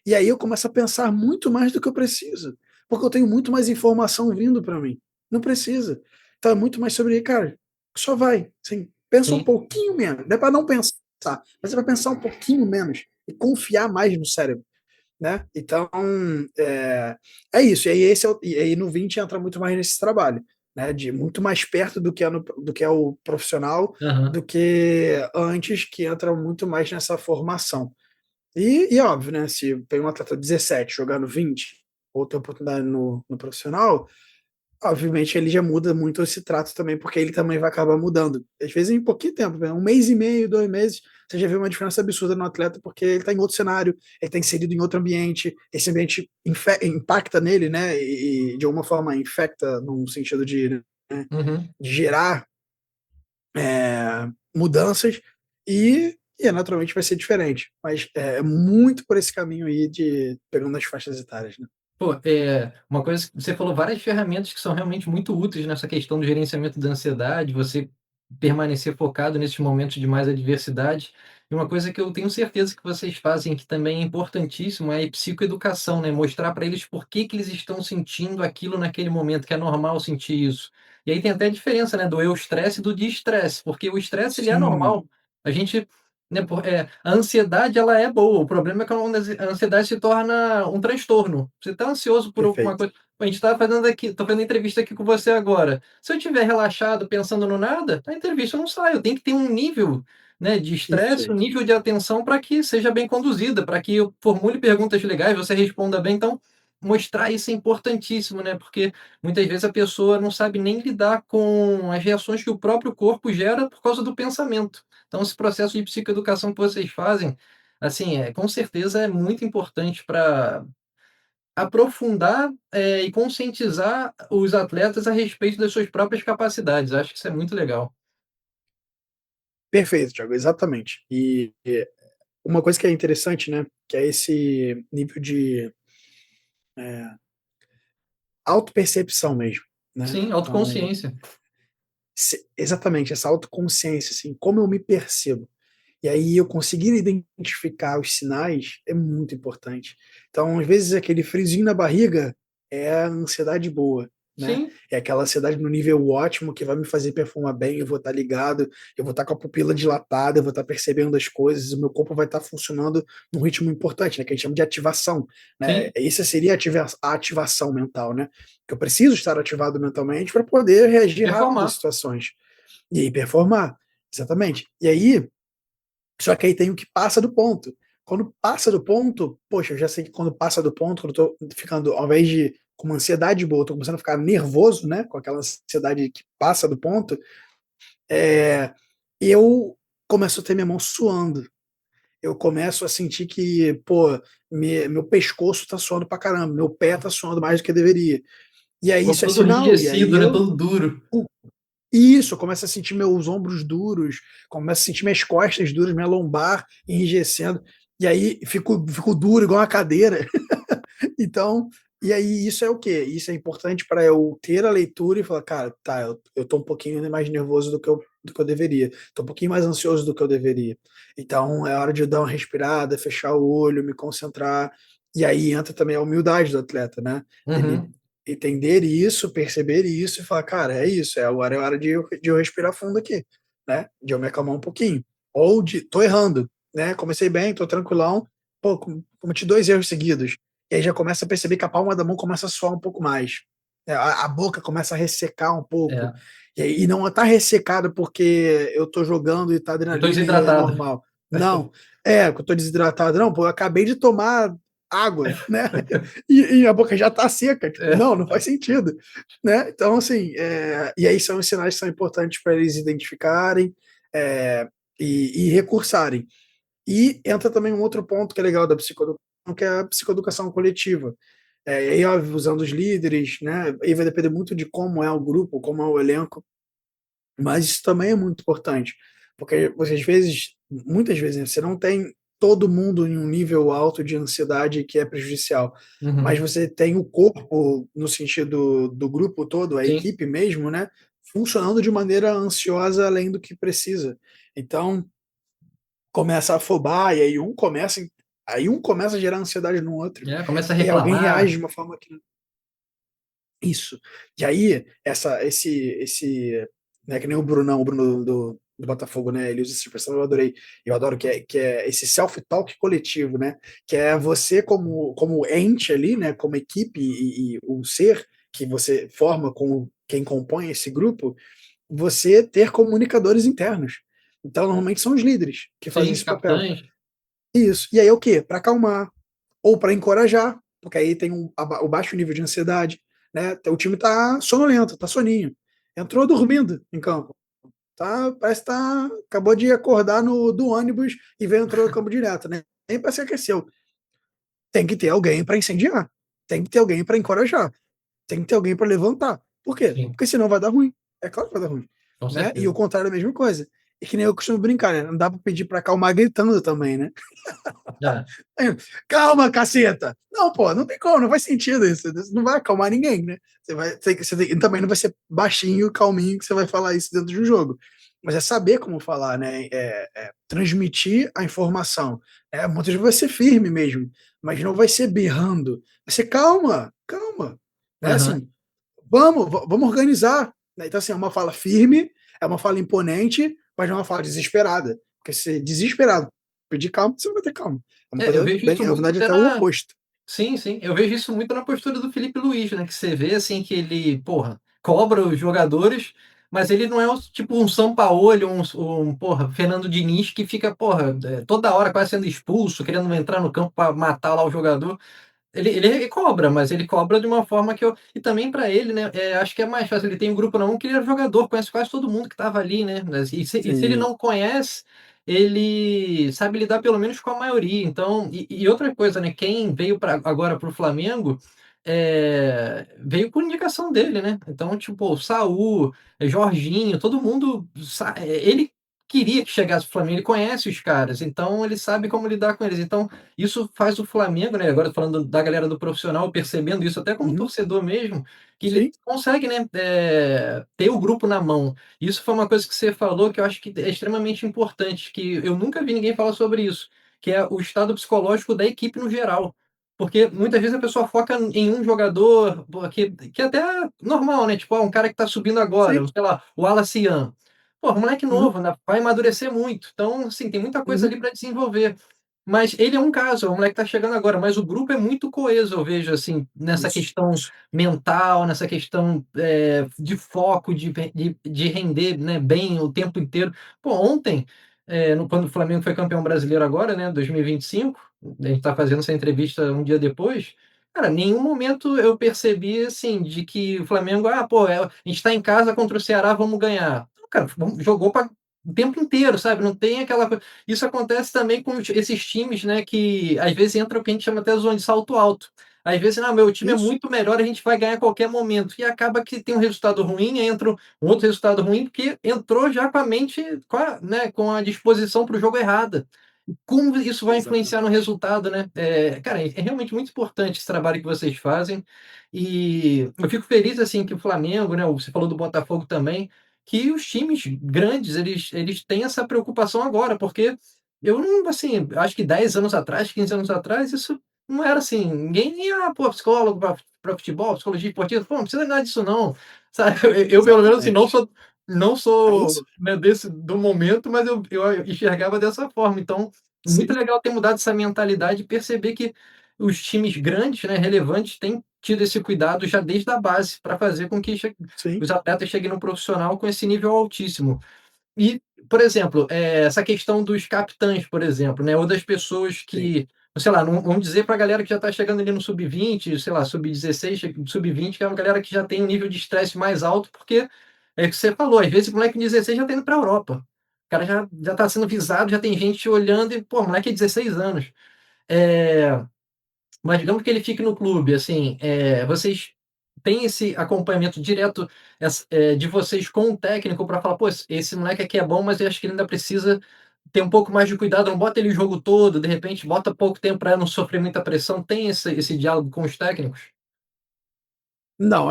E aí eu começo a pensar muito mais do que eu preciso, porque eu tenho muito mais informação vindo para mim. Não precisa. Então é muito mais sobre, cara, só vai. Assim, pensa um sim. pouquinho menos. Não é para não pensar, mas é para pensar um pouquinho menos e confiar mais no cérebro, né? Então, é, é isso. E aí, e aí no 20 entra muito mais nesse trabalho, né? De muito mais perto do que é o profissional, Aham. do que antes, que entra muito mais nessa formação. E óbvio, né? Se tem um atleta 17 jogando 20, ou tem oportunidade no profissional, obviamente ele já muda muito esse trato também, porque ele também vai acabar mudando. Às vezes em pouquinho tempo, né, um mês e meio, 2 meses, você já vê uma diferença absurda no atleta, porque ele está em outro cenário, ele está inserido em outro ambiente, esse ambiente impacta nele, né? E de alguma forma infecta no sentido Uhum. de gerar mudanças e naturalmente vai ser diferente. Mas é muito por esse caminho aí de pegando as faixas etárias, né? Pô, uma coisa que você falou várias ferramentas que são realmente muito úteis nessa questão do gerenciamento da ansiedade, você permanecer focado nesses momentos de mais adversidade. E uma coisa que eu tenho certeza que vocês fazem, que também é importantíssimo, é a psicoeducação, né? Mostrar para eles por que eles estão sentindo aquilo naquele momento, que é normal sentir isso. E aí tem até a diferença, né, do estresse e do de-estresse, porque o estresse ele é Sim, normal. A gente, né, a ansiedade ela é boa, o problema é quando a ansiedade se torna um transtorno. Você está ansioso por alguma perfeito. coisa. Pô, a gente está fazendo aqui, tô fazendo entrevista aqui com você agora. Se eu estiver relaxado, pensando no nada, a entrevista não sai. Eu tenho que ter um nível, né, de estresse, um Perfeito. nível de atenção para que seja bem conduzida, para que eu formule perguntas legais, você responda bem. Então, mostrar isso é importantíssimo, né? Porque muitas vezes a pessoa não sabe nem lidar com as reações que o próprio corpo gera por causa do pensamento. Então, esse processo de psicoeducação que vocês fazem, assim, com certeza é muito importante para aprofundar, e conscientizar os atletas a respeito das suas próprias capacidades. Acho que isso é muito legal. Perfeito, Thiago, exatamente. E uma coisa que é interessante, né? Que é esse nível de é, autopercepção mesmo, né? Sim, Então, autoconsciência. exatamente, essa autoconsciência, assim, como eu me percebo. E aí eu conseguir identificar os sinais é muito importante. Então, às vezes, aquele friozinho na barriga é a ansiedade boa, né? Sim, É aquela ansiedade no nível ótimo que vai me fazer performar bem, eu vou estar ligado, eu vou estar com a pupila dilatada, eu vou estar percebendo as coisas, o meu corpo vai estar funcionando num ritmo importante, né? Que a gente chama de ativação, né? sim, Essa seria a ativação mental, né? Que eu preciso estar ativado mentalmente para poder reagir rápido às performar. situações. E aí performar, exatamente. E aí só que aí tem o que passa do ponto. Quando passa do ponto, poxa, eu já sei que quando passa do ponto, quando eu tô ficando, ao invés de com uma ansiedade boa, eu tô começando a ficar nervoso, né? Com aquela ansiedade que passa do ponto, é, eu começo a ter minha mão suando. Eu começo a sentir que, pô, meu pescoço tá suando pra caramba, meu pé tá suando mais do que deveria. E aí Corpo isso é todo sinal, e aí enrijecido, né, eu todo duro. isso, eu começo a sentir meus ombros duros, começo a sentir minhas costas duras, minha lombar enrijecendo, e aí fico duro igual uma cadeira. Então, e aí isso é o quê? Isso é importante para eu ter a leitura e falar, cara, tá, eu tô um pouquinho mais nervoso do que eu deveria, tô um pouquinho mais ansioso do que eu deveria. Então é hora de eu dar uma respirada, fechar o olho, me concentrar. E aí entra também a humildade do atleta, né? Ele Uhum. entender isso, perceber isso e falar, cara, é isso, é hora de eu respirar fundo aqui, né? De eu me acalmar um pouquinho. Ou de, tô errando, né? Comecei bem, tô tranquilão, pô, cometi 2 erros seguidos. E aí já começa a perceber que a palma da mão começa a suar um pouco mais. A boca começa a ressecar um pouco. É. E não está ressecada porque eu estou jogando e está Eu tô adrenalina e é desidratado. normal. Não, que eu estou desidratado. Não, pô, eu acabei de tomar água, né? E a boca já está seca. Tipo, É. não faz sentido. Né? Então, assim, e aí são os sinais que são importantes para eles identificarem e recursarem. E entra também um outro ponto que é legal da psicologia, que é a psicoeducação coletiva. E aí, óbvio, usando os líderes, né? Aí vai depender muito de como é o grupo, como é o elenco, mas isso também é muito importante, porque você, às vezes, muitas vezes, né, você não tem todo mundo em um nível alto de ansiedade que é prejudicial, mas Uhum. você tem o corpo, no sentido do grupo todo, a Sim. equipe mesmo, né, funcionando de maneira ansiosa além do que precisa. Então, começa a afobar, e aí um começa a gerar ansiedade no outro, Começa a e aí alguém reage reclamar. de uma forma que isso. E aí, esse, né, que nem o Bruno do Botafogo, né? Ele usa essa expressão, eu adorei. Eu adoro que é esse self-talk coletivo, né? Que é você como ente ali, né? Como equipe e o ser que você forma com quem compõe esse grupo, você ter comunicadores internos. Então, normalmente são os líderes que fazem Sim, os esse papel. capitães. Isso. E aí é o quê? Para acalmar ou para encorajar, porque aí tem o baixo nível de ansiedade, né? O time tá sonolento, tá soninho. Entrou dormindo em campo. Tá, parece que acabou de acordar do ônibus e veio entrou no campo direto, né? Nem para se aqueceu. Tem que ter alguém para incendiar. Tem que ter alguém para encorajar. Tem que ter alguém para levantar. Por quê? Sim, Porque senão vai dar ruim. É claro que vai dar ruim, com né? E certeza. o contrário é a mesma coisa. E que nem eu costumo brincar, né? Não dá para pedir para acalmar gritando também, né? Já. Calma, caceta! Não, pô, não tem como, não faz sentido isso. Isso não vai acalmar ninguém, né? Também não vai ser baixinho, calminho que você vai falar isso dentro de um jogo. Mas é saber como falar, né? Transmitir a informação. Muitas vezes vai ser firme mesmo, mas não vai ser berrando. Vai ser calma, calma. Né? Aham. Assim, vamos organizar. Né? Então, assim, é uma fala firme, é uma fala imponente, mas não é uma fala desesperada. Porque se desesperado pedir calma, você não vai ter calma. É uma Eu coisa vejo bem, isso na muito verdade, até até o na. oposto. Sim, sim. Eu vejo isso muito na postura do Felipe Luiz, né? Que você vê assim que ele, porra, cobra os jogadores, mas ele não é tipo um Sampaoli, porra, Fernando Diniz que fica, porra, toda hora quase sendo expulso, querendo entrar no campo para matar lá o jogador. Ele cobra, mas ele cobra de uma forma que eu. E também para ele, né? Acho que é mais fácil. Ele tem um grupo na mão que ele é jogador, conhece quase todo mundo que estava ali, né? E se ele Sim. não conhece, ele sabe lidar pelo menos com a maioria. Então, e outra coisa, né? Quem veio agora para o Flamengo veio por indicação dele, né? Então, tipo, o Saul, Jorginho, todo mundo. Ele queria que chegasse o Flamengo, ele conhece os caras, então ele sabe como lidar com eles. Então, isso faz o Flamengo, né, agora falando da galera do profissional, percebendo isso até como Uhum. torcedor mesmo, que ele Sim. consegue, né, ter o grupo na mão. Isso foi uma coisa que você falou que eu acho que é extremamente importante, que eu nunca vi ninguém falar sobre isso, que é o estado psicológico da equipe no geral. Porque muitas vezes a pessoa foca em um jogador, pô, que até é normal, né? Tipo, um cara que tá subindo agora, Sim. sei lá, o Wallace Yan. Pô, moleque Uhum. novo, né? Vai amadurecer muito. Então, assim, tem muita coisa Uhum. ali para desenvolver. Mas ele é um caso, é um moleque que tá chegando agora, mas o grupo é muito coeso, eu vejo, assim, nessa Isso. questão mental, nessa questão, de foco, de render, né, bem o tempo inteiro. Pô, ontem, quando o Flamengo foi campeão brasileiro agora, né, 2025, a gente tá fazendo essa entrevista um dia depois, cara, em nenhum momento eu percebi, assim, de que o Flamengo, pô, a gente tá em casa contra o Ceará, vamos ganhar. Não, cara, jogou para o tempo inteiro, sabe? Não tem aquela coisa. Isso acontece também com esses times, né, que às vezes entra o que a gente chama até zona de salto alto. Às vezes, não, meu time é Isso. muito melhor, a gente vai ganhar a qualquer momento. E acaba que tem um resultado ruim, entra um outro resultado ruim, porque entrou já com a mente, com a disposição para o jogo errada. Como isso vai influenciar no Exatamente. resultado, né? Cara, é realmente muito importante esse trabalho que vocês fazem. E eu fico feliz, assim, que o Flamengo, né? Você falou do Botafogo também, que os times grandes, eles têm essa preocupação agora, porque eu não, assim, acho que 10 anos atrás, 15 anos atrás, isso não era assim. Ninguém ia, pô, psicólogo para futebol, psicologia esportiva, pô, não precisa nada disso, não. Sabe? Eu pelo menos, assim, não Exatamente. sou. Não É isso. sou, né, desse do momento, mas eu enxergava dessa forma. Então, muito Sim. legal ter mudado essa mentalidade e perceber que os times grandes, né, relevantes, têm tido esse cuidado já desde a base para fazer com que Sim. os atletas cheguem no profissional com esse nível altíssimo. E, por exemplo, essa questão dos capitães, por exemplo, né, ou das pessoas Sim. que, sei lá, vamos dizer para a galera que já está chegando ali no sub-20, sei lá, sub-16, sub-20, que é uma galera que já tem um nível de estresse mais alto, porque é o que você falou, às vezes o moleque de 16 já está indo para a Europa. O cara já está sendo visado, já tem gente olhando e, pô, o moleque é 16 anos. mas digamos que ele fique no clube, assim, vocês têm esse acompanhamento direto de vocês com o técnico para falar, pô, esse moleque aqui é bom, mas eu acho que ele ainda precisa ter um pouco mais de cuidado, não bota ele o jogo todo, de repente bota pouco tempo para não sofrer muita pressão. Tem esse diálogo com os técnicos? Não,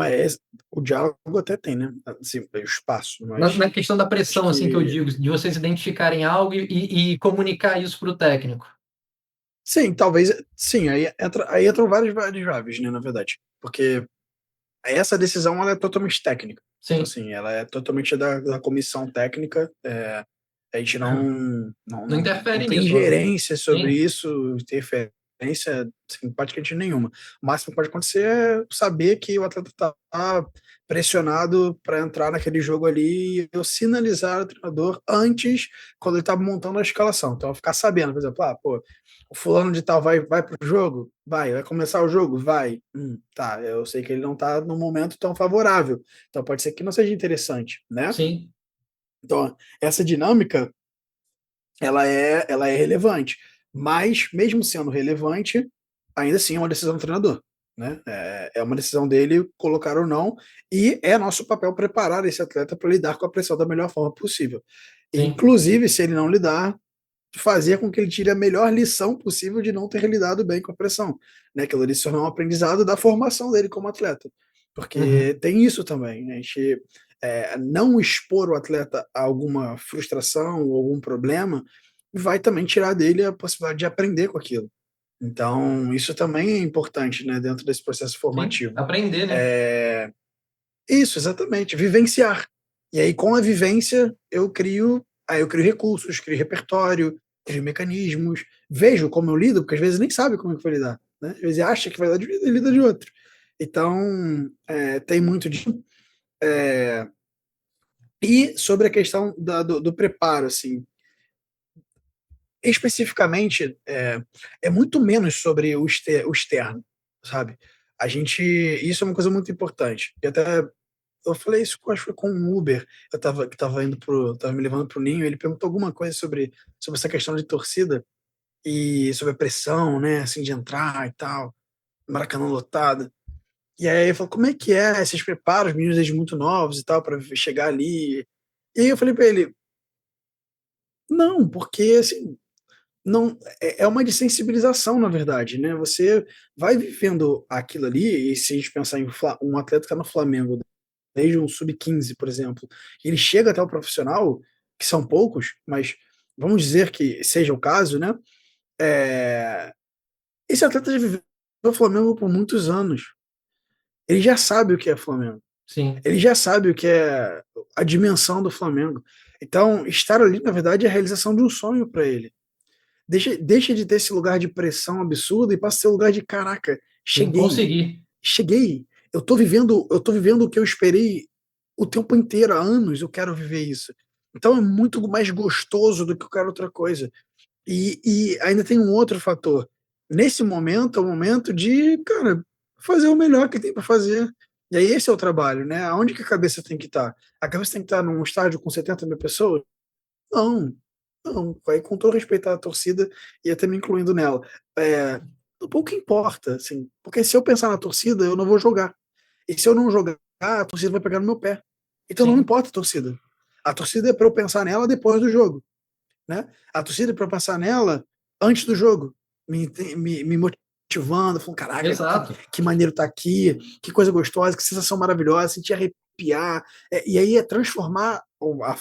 o diálogo até tem, né? Assim, o espaço, Na, mas na questão da acho pressão, assim, que eu que digo, de vocês identificarem algo e comunicar isso para o técnico. sim, talvez sim, aí entram várias variáveis, né, na verdade. Porque essa decisão ela é totalmente técnica. Então, Sim. assim, ela é totalmente da comissão técnica. A gente Não não interfere tem nisso, gerência sobre sim, isso, interferência assim, praticamente nenhuma. O máximo que pode acontecer é saber que o atleta está pressionado para entrar naquele jogo ali e eu sinalizar ao treinador antes, quando ele estava montando a escalação. Então, eu ficar sabendo, por exemplo, pô, o fulano de tal vai para o jogo? Vai começar o jogo? Vai. Tá, eu sei que ele não está num momento tão favorável, então pode ser que não seja interessante, né? sim, Então, essa dinâmica, ela é relevante, mas mesmo sendo relevante, ainda assim é uma decisão do treinador, né? É uma decisão dele colocar ou não, e é nosso papel preparar esse atleta para lidar com a pressão da melhor forma possível. sim. Inclusive, se ele não lidar, fazer com que ele tire a melhor lição possível de não ter lidado bem com a pressão, né? Aquilo ali se tornar um aprendizado da formação dele como atleta, porque Uhum. tem isso também, né? A gente não expor o atleta a alguma frustração ou algum problema vai também tirar dele a possibilidade de aprender com aquilo. Então, isso também é importante, né, dentro desse processo Sim, formativo. aprender, né? É, isso, exatamente, vivenciar. E aí, com a vivência, eu crio recursos, crio repertório, crio mecanismos, vejo como eu lido, porque às vezes nem sabe como é que vai lidar, né? Às vezes acha que vai dar de um jeito e lida de outro. Então, tem muito disso. É, e sobre a questão do preparo, assim, especificamente, é muito menos sobre o externo, sabe? Isso é uma coisa muito importante. E até eu falei isso, acho que foi com um Uber, que tava me levando pro Ninho, ele perguntou alguma coisa sobre essa questão de torcida e sobre a pressão, né, assim, de entrar e tal, Maracanã lotado. E aí ele falou, como é que é? Vocês preparam os meninos desde muito novos e tal, para chegar ali? E aí eu falei pra ele, não, porque, assim, não, é uma desensibilização, na verdade, né? Você vai vivendo aquilo ali, e se a gente pensar em um atleta que tá no Flamengo, desde um sub-15, por exemplo, e ele chega até o profissional, que são poucos, mas vamos dizer que seja o caso, né? É, esse atleta já viveu no Flamengo por muitos anos. Ele já sabe o que é Flamengo. Sim. Ele já sabe o que é a dimensão do Flamengo. Então, estar ali, na verdade, é a realização de um sonho para ele. Deixa de ter esse lugar de pressão absurda e passa a ser o lugar de caraca, Sim, cheguei, conseguir. cheguei. Eu tô vivendo o que eu esperei o tempo inteiro, há anos, eu quero viver isso. Então é muito mais gostoso do que qualquer outra coisa. E ainda tem um outro fator. Nesse momento é o momento de, cara, fazer o melhor que tem para fazer. E aí esse é o trabalho, né? Aonde que a cabeça tem que estar? A cabeça tem que estar num estádio com 70 mil pessoas? Não, não. Aí com todo respeito à torcida e até me incluindo nela. É, pouco importa, assim, porque se eu pensar na torcida, eu não vou jogar. E se eu não jogar, a torcida vai pegar no meu pé. Então não Sim, importa a torcida. A torcida é para eu pensar nela depois do jogo, né? A torcida é para eu pensar nela antes do jogo, me motivando, falando, caraca, exato. que maneiro tá aqui, que coisa gostosa, que sensação maravilhosa, sentir arrepiar. E aí é transformar a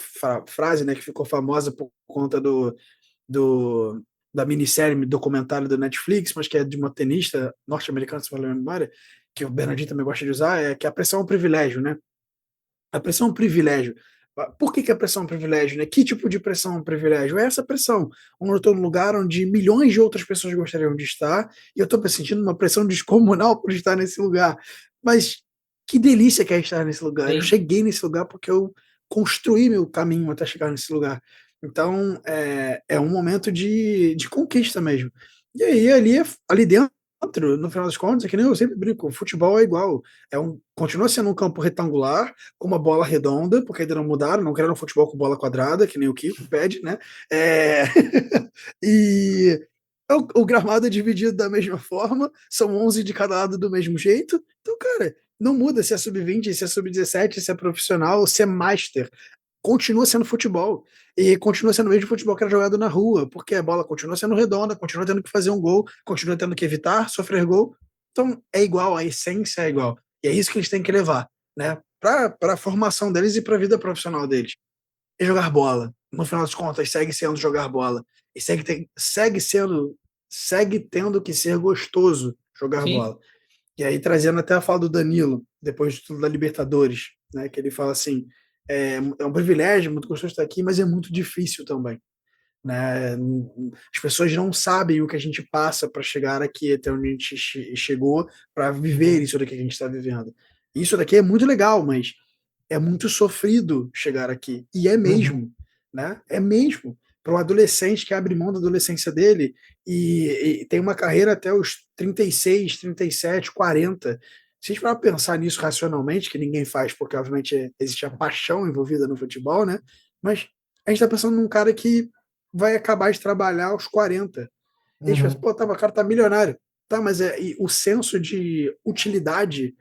frase, né, que ficou famosa por conta do da minissérie documentário do Netflix, mas que é de uma tenista norte-americana, se não me engano, memória, que o Bernardinho também gosta de usar, é que a pressão é um privilégio, né? A pressão é um privilégio. Por que a pressão é um privilégio, né? Que tipo de pressão é um privilégio? É essa pressão, onde eu estou num lugar onde milhões de outras pessoas gostariam de estar, e eu estou sentindo uma pressão descomunal por estar nesse lugar. Mas que delícia que é estar nesse lugar. Eu Sim. cheguei nesse lugar porque eu construí meu caminho até chegar nesse lugar. Então, é um momento de conquista mesmo. E aí, ali dentro, no final das contas, é que nem eu sempre brinco, o futebol é igual. Continua sendo um campo retangular, com uma bola redonda, porque ainda não mudaram, não querem um futebol com bola quadrada, que nem o Kiko pede, né? É... e o gramado é dividido da mesma forma, são 11 de cada lado do mesmo jeito. Então, cara, não muda se é sub-20, se é sub-17, se é profissional, se é master. Continua sendo futebol. E continua sendo o mesmo futebol que era jogado na rua, porque a bola continua sendo redonda, continua tendo que fazer um gol, continua tendo que evitar, sofrer gol. Então, é igual, a essência é igual. E é isso que eles têm que levar, né? Para a formação deles e para a vida profissional deles. E jogar bola. No final das contas, segue sendo jogar bola. E segue tendo que ser gostoso jogar Sim, bola. E aí, trazendo até a fala do Danilo, depois de tudo da Libertadores, né? Que ele fala assim: é um privilégio, muito gostoso estar aqui, mas é muito difícil também. Né? As pessoas não sabem o que a gente passa para chegar aqui até onde a gente chegou, para viver uhum, isso daqui que a gente está vivendo. Isso daqui é muito legal, mas é muito sofrido chegar aqui. E é uhum, mesmo, né? É mesmo. Para um adolescente que abre mão da adolescência dele e tem uma carreira até os 36, 37, 40. Se a gente parar pra pensar nisso racionalmente, que ninguém faz, porque obviamente existe a paixão envolvida no futebol, né? Mas a gente está pensando num cara que vai acabar de trabalhar aos 40. E a gente pensa, uhum. pô, tá, mas o cara tá milionário. Tá, mas e o senso de utilidade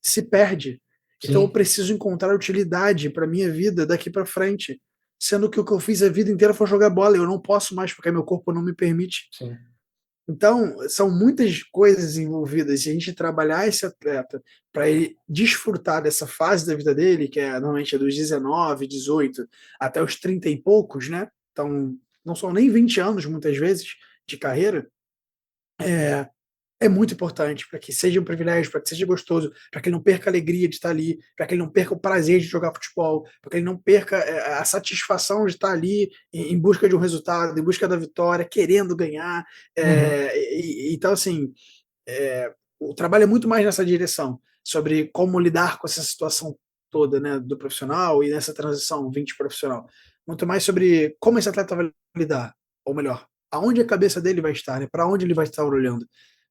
se perde. Então eu Sim, preciso encontrar utilidade para minha vida daqui para frente. Sendo que o que eu fiz a vida inteira foi jogar bola. Eu não posso mais porque meu corpo não me permite. sim. Então, são muitas coisas envolvidas. E a gente trabalhar esse atleta para ele desfrutar dessa fase da vida dele, que é normalmente dos 19, 18 até os 30 e poucos, né? Então, não são nem 20 anos, muitas vezes, de carreira. É muito importante para que seja um privilégio, para que seja gostoso, para que ele não perca a alegria de estar ali, para que ele não perca o prazer de jogar futebol, para que ele não perca a satisfação de estar ali em busca de um resultado, em busca da vitória, querendo ganhar. Uhum. Então, assim, o trabalho é muito mais nessa direção, sobre como lidar com essa situação toda, né, do profissional e nessa transição 20 profissional. Muito mais sobre como esse atleta vai lidar, ou melhor, aonde a cabeça dele vai estar, né, para onde ele vai estar olhando,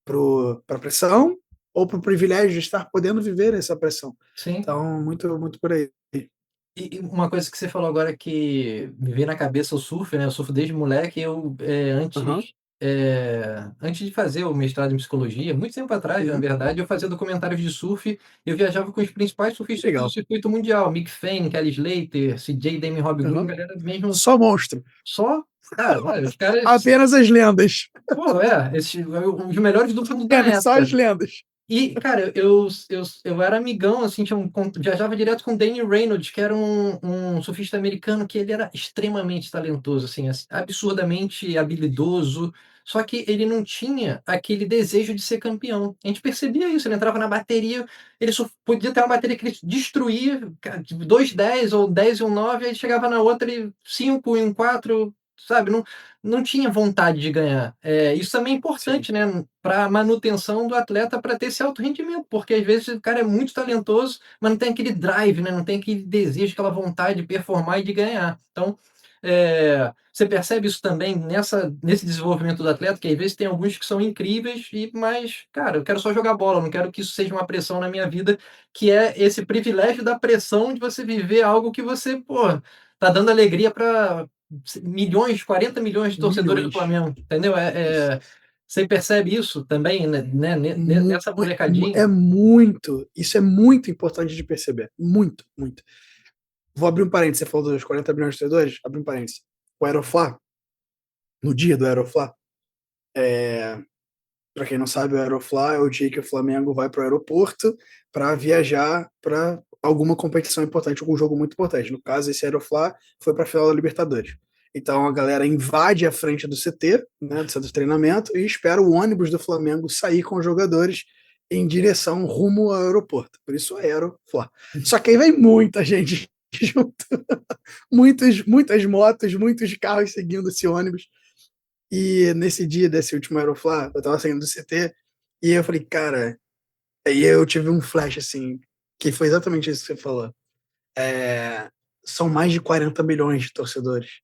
para a pressão ou para o privilégio de estar podendo viver essa pressão. Sim. Então, muito, muito por aí. E uma coisa que você falou agora que me veio na cabeça o surf, né, eu surfo desde moleque, eu, Aham, antes de fazer o mestrado em psicologia, muito tempo atrás, na uhum, verdade, eu fazia documentários de surf, eu viajava com os principais que surfistas do legal. circuito mundial, Mick Fanning, Kelly Slater, CJ Dame Rob Green, Aham. galera mesmo Só monstro. cara, olha, os caras, Apenas as lendas. pô, esses os melhores do mundo da Apenas só época. as lendas. E, cara, eu era amigão, assim, viajava direto com o Danny Reynolds, que era um surfista americano que ele era extremamente talentoso, assim, absurdamente habilidoso, só que ele não tinha aquele desejo de ser campeão. A gente percebia isso, ele entrava na bateria, ele só podia ter uma bateria que ele destruía, tipo, 2,10 ou 10 e um 9, aí chegava na outra e 5 e um 4, sabe? Não tinha vontade de ganhar. Isso também é Sim, importante, né, para a manutenção do atleta para ter esse alto rendimento, porque às vezes o cara é muito talentoso, mas não tem aquele drive, né, não tem aquele desejo, aquela vontade de performar e de ganhar. Então, você percebe isso também nesse desenvolvimento do atleta, que às vezes tem alguns que são incríveis, mas, cara, eu quero só jogar bola, não quero que isso seja uma pressão na minha vida, que é esse privilégio da pressão de você viver algo que você, pô, tá dando alegria para milhões, 40 milhões de torcedores do milhões. Flamengo, entendeu? Isso. Você percebe isso também, né, Mu- nessa É molecadinha? muito, isso é muito importante de perceber. Muito, muito. Vou abrir um parênteses, você falou dos 40 bilhões de torcedores, abrir um parênteses. O Aeroflá, no dia do Aeroflá, para quem não sabe, o Aeroflá é o dia que o Flamengo vai para o aeroporto para viajar para alguma competição importante, algum jogo muito importante. No caso, esse Aeroflá foi para a final da Libertadores. Então a galera invade a frente do CT, né, do centro de treinamento, e espera o ônibus do Flamengo sair com os jogadores em direção rumo ao aeroporto. Por isso, Aeroflá. Só que aí vem muita gente junto, muitas motos, muitos carros seguindo esse ônibus. E nesse dia desse último Aeroflá, eu tava saindo do CT e eu falei, cara, aí eu tive um flash assim, que foi exatamente isso que você falou. É, são mais de 40 milhões de torcedores.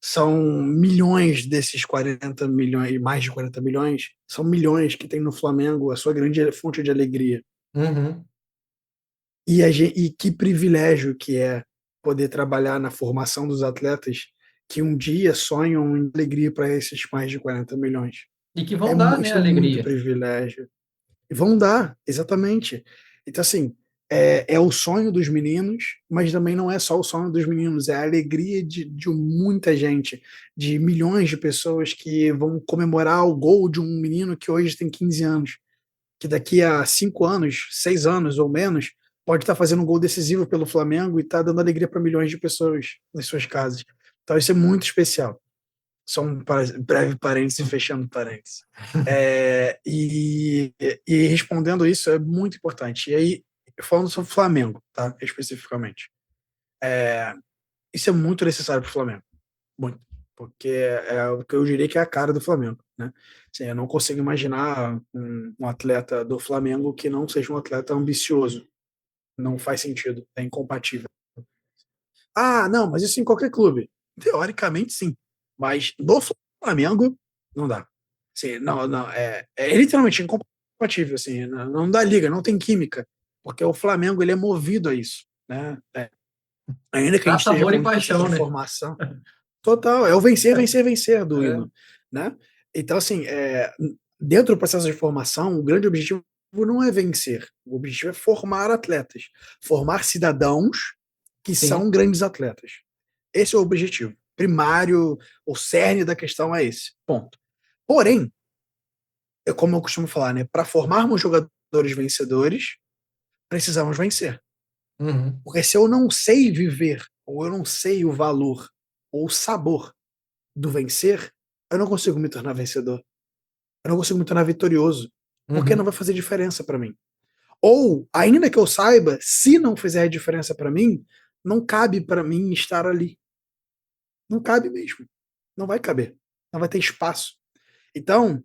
São milhões desses 40 milhões, mais de 40 milhões, são milhões que tem no Flamengo a sua grande fonte de alegria. Uhum. E que privilégio que é poder trabalhar na formação dos atletas que um dia sonham em alegria para esses mais de 40 milhões. E que vão dar, né, Isso é muito alegria. privilégio. E vão dar, exatamente. Então, assim, é o sonho dos meninos, mas também não é só o sonho dos meninos, é a alegria de muita gente, de milhões de pessoas que vão comemorar o gol de um menino que hoje tem 15 anos, que daqui a 5 anos, 6 anos ou menos, pode estar fazendo um gol decisivo pelo Flamengo e estar dando alegria para milhões de pessoas nas suas casas. Então, isso é muito especial. Só um breve parênteses, fechando parênteses. E respondendo isso é muito importante. E aí, falando sobre o Flamengo, tá? Especificamente. Isso é muito necessário para o Flamengo. Muito. Porque é o que eu diria que é a cara do Flamengo, né? Assim, eu não consigo imaginar um atleta do Flamengo que não seja um atleta ambicioso. Não faz sentido. É incompatível. Ah, não, mas isso em qualquer clube. Teoricamente, sim. Mas no Flamengo, não dá. Assim, não, é literalmente incompatível. Assim, não dá liga, não tem química. Porque o Flamengo ele é movido a isso. Né? Ainda que a Dá gente esteja sabor e falando de processo paixão, de né? formação. Total, é o vencer, vencer, vencer do É. hino. Né? Então, assim, dentro do processo de formação, o grande objetivo não é vencer. O objetivo é formar atletas. Formar cidadãos que Sim. são grandes atletas. Esse é o objetivo primário, o cerne da questão é esse, ponto. Porém, como eu costumo falar, né, para formarmos jogadores vencedores, precisamos vencer. Uhum. Porque se eu não sei viver, ou eu não sei o valor, ou o sabor do vencer, eu não consigo me tornar vencedor. Eu não consigo me tornar vitorioso, porque não Uhum. vai fazer diferença para mim. Ou, ainda que eu saiba, se não fizer diferença para mim, não cabe para mim estar ali. Não cabe mesmo. Não vai caber. Não vai ter espaço. Então,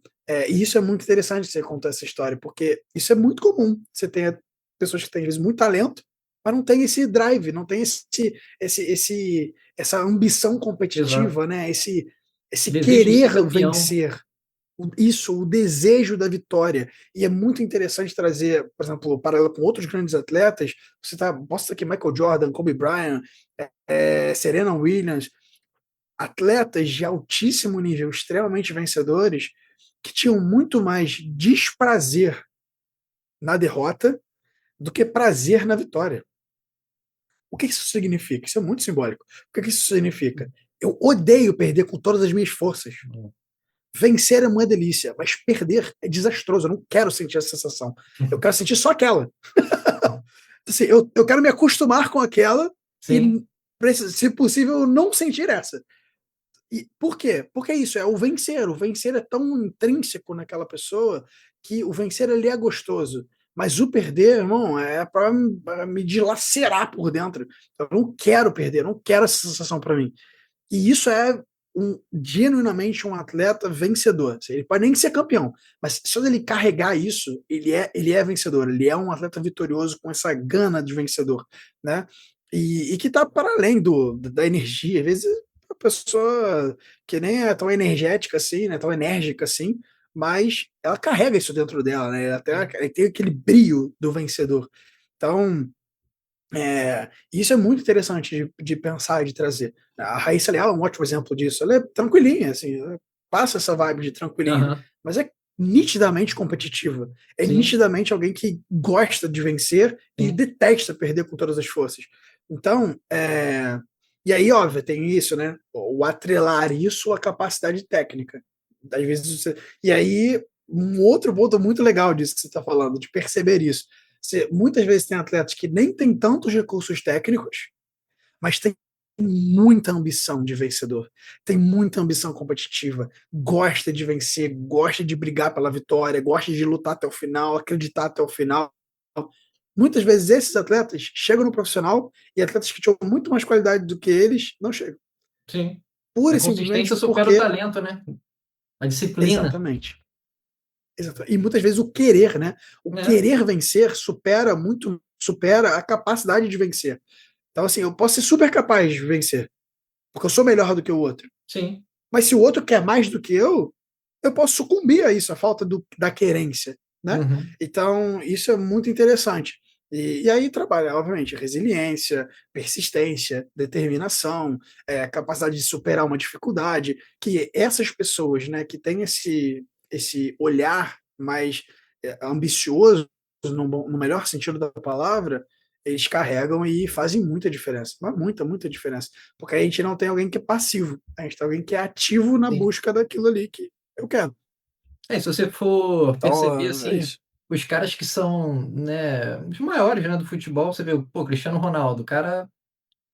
e isso é muito interessante você contar essa história, porque isso é muito comum. Você tem pessoas que têm, às vezes, muito talento, mas não tem esse drive, não tem essa ambição Exato. competitiva, né? Esse Desejo de ser querer campeão. vencer. Isso, o desejo da vitória. E é muito interessante trazer, por exemplo, paralelo com outros grandes atletas. Posso citar aqui Michael Jordan, Kobe Bryant, Serena Williams, atletas de altíssimo nível, extremamente vencedores, que tinham muito mais desprazer na derrota do que prazer na vitória. O que isso significa? Isso é muito simbólico. O que isso significa? Eu odeio perder com todas as minhas forças. Vencer é uma delícia, mas perder é desastroso. Eu não quero sentir essa sensação. Eu quero sentir só aquela. Assim, eu quero me acostumar com aquela Sim. e, se possível, não sentir essa. E por quê? Porque é isso, é o vencer. O vencer é tão intrínseco naquela pessoa que o vencer ele é gostoso. Mas o perder, irmão, é para me dilacerar por dentro. Eu não quero perder, eu não quero essa sensação para mim. E isso é genuinamente um atleta vencedor. Ele pode nem ser campeão, mas se ele carregar isso, ele é vencedor. Ele é um atleta vitorioso com essa gana de vencedor, né? E que tá para além da energia. Às vezes a pessoa que nem é tão energética assim, né? Tão enérgica assim, mas ela carrega isso dentro dela, né? Ela tem aquele brilho do vencedor. Então, isso é muito interessante de pensar e de trazer. A Raíssa Leal é um ótimo exemplo disso. Ela é tranquilinha, assim, ela passa essa vibe de tranquilinha, Aham. mas é nitidamente competitiva. É Sim. nitidamente alguém que gosta de vencer e Sim. detesta perder com todas as forças. Então, e aí, óbvio, tem isso, né? O atrelar isso à capacidade técnica. Às vezes E aí, um outro ponto muito legal disso que você está falando, de perceber isso. Você, muitas vezes tem atletas que nem têm tantos recursos técnicos, mas tem muita ambição de vencedor, tem muita ambição competitiva, gosta de vencer, gosta de brigar pela vitória, gosta de lutar até o final, acreditar até o final. Muitas vezes esses atletas chegam no profissional e atletas que tinham muito mais qualidade do que eles não chegam. Sim. Pura A e consistência simplesmente supera o porque. talento, né? A disciplina. Exatamente. E muitas vezes o querer, né? O É. querer vencer supera a capacidade de vencer. Então, assim, eu posso ser super capaz de vencer, porque eu sou melhor do que o outro. Sim. Mas se o outro quer mais do que eu posso sucumbir a isso, a falta da querência, né? Uhum. Então, isso é muito interessante. E aí trabalha, obviamente, resiliência, persistência, determinação, capacidade de superar uma dificuldade, que essas pessoas, né, que têm esse olhar mais ambicioso, no melhor sentido da palavra, eles carregam e fazem muita diferença, mas muita, muita diferença. Porque a gente não tem alguém que é passivo, a gente tem alguém que é ativo na Sim. busca daquilo ali que eu quero. Se você for perceber, Então, é assim, isso. os caras que são, né, os maiores, né, do futebol, você vê, pô, Cristiano Ronaldo, o cara,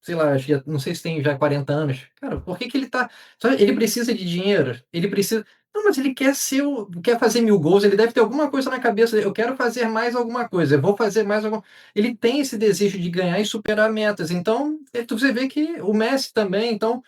sei lá, acho que não sei se tem já 40 anos. Cara, por que que ele tá só ele precisa de dinheiro, ele precisa não, mas ele quer fazer 1000 gols, ele deve ter alguma coisa na cabeça dele: "Eu quero fazer mais alguma coisa, eu vou fazer mais alguma". Ele tem esse desejo de ganhar e superar metas, então, você vê que o Messi também, então,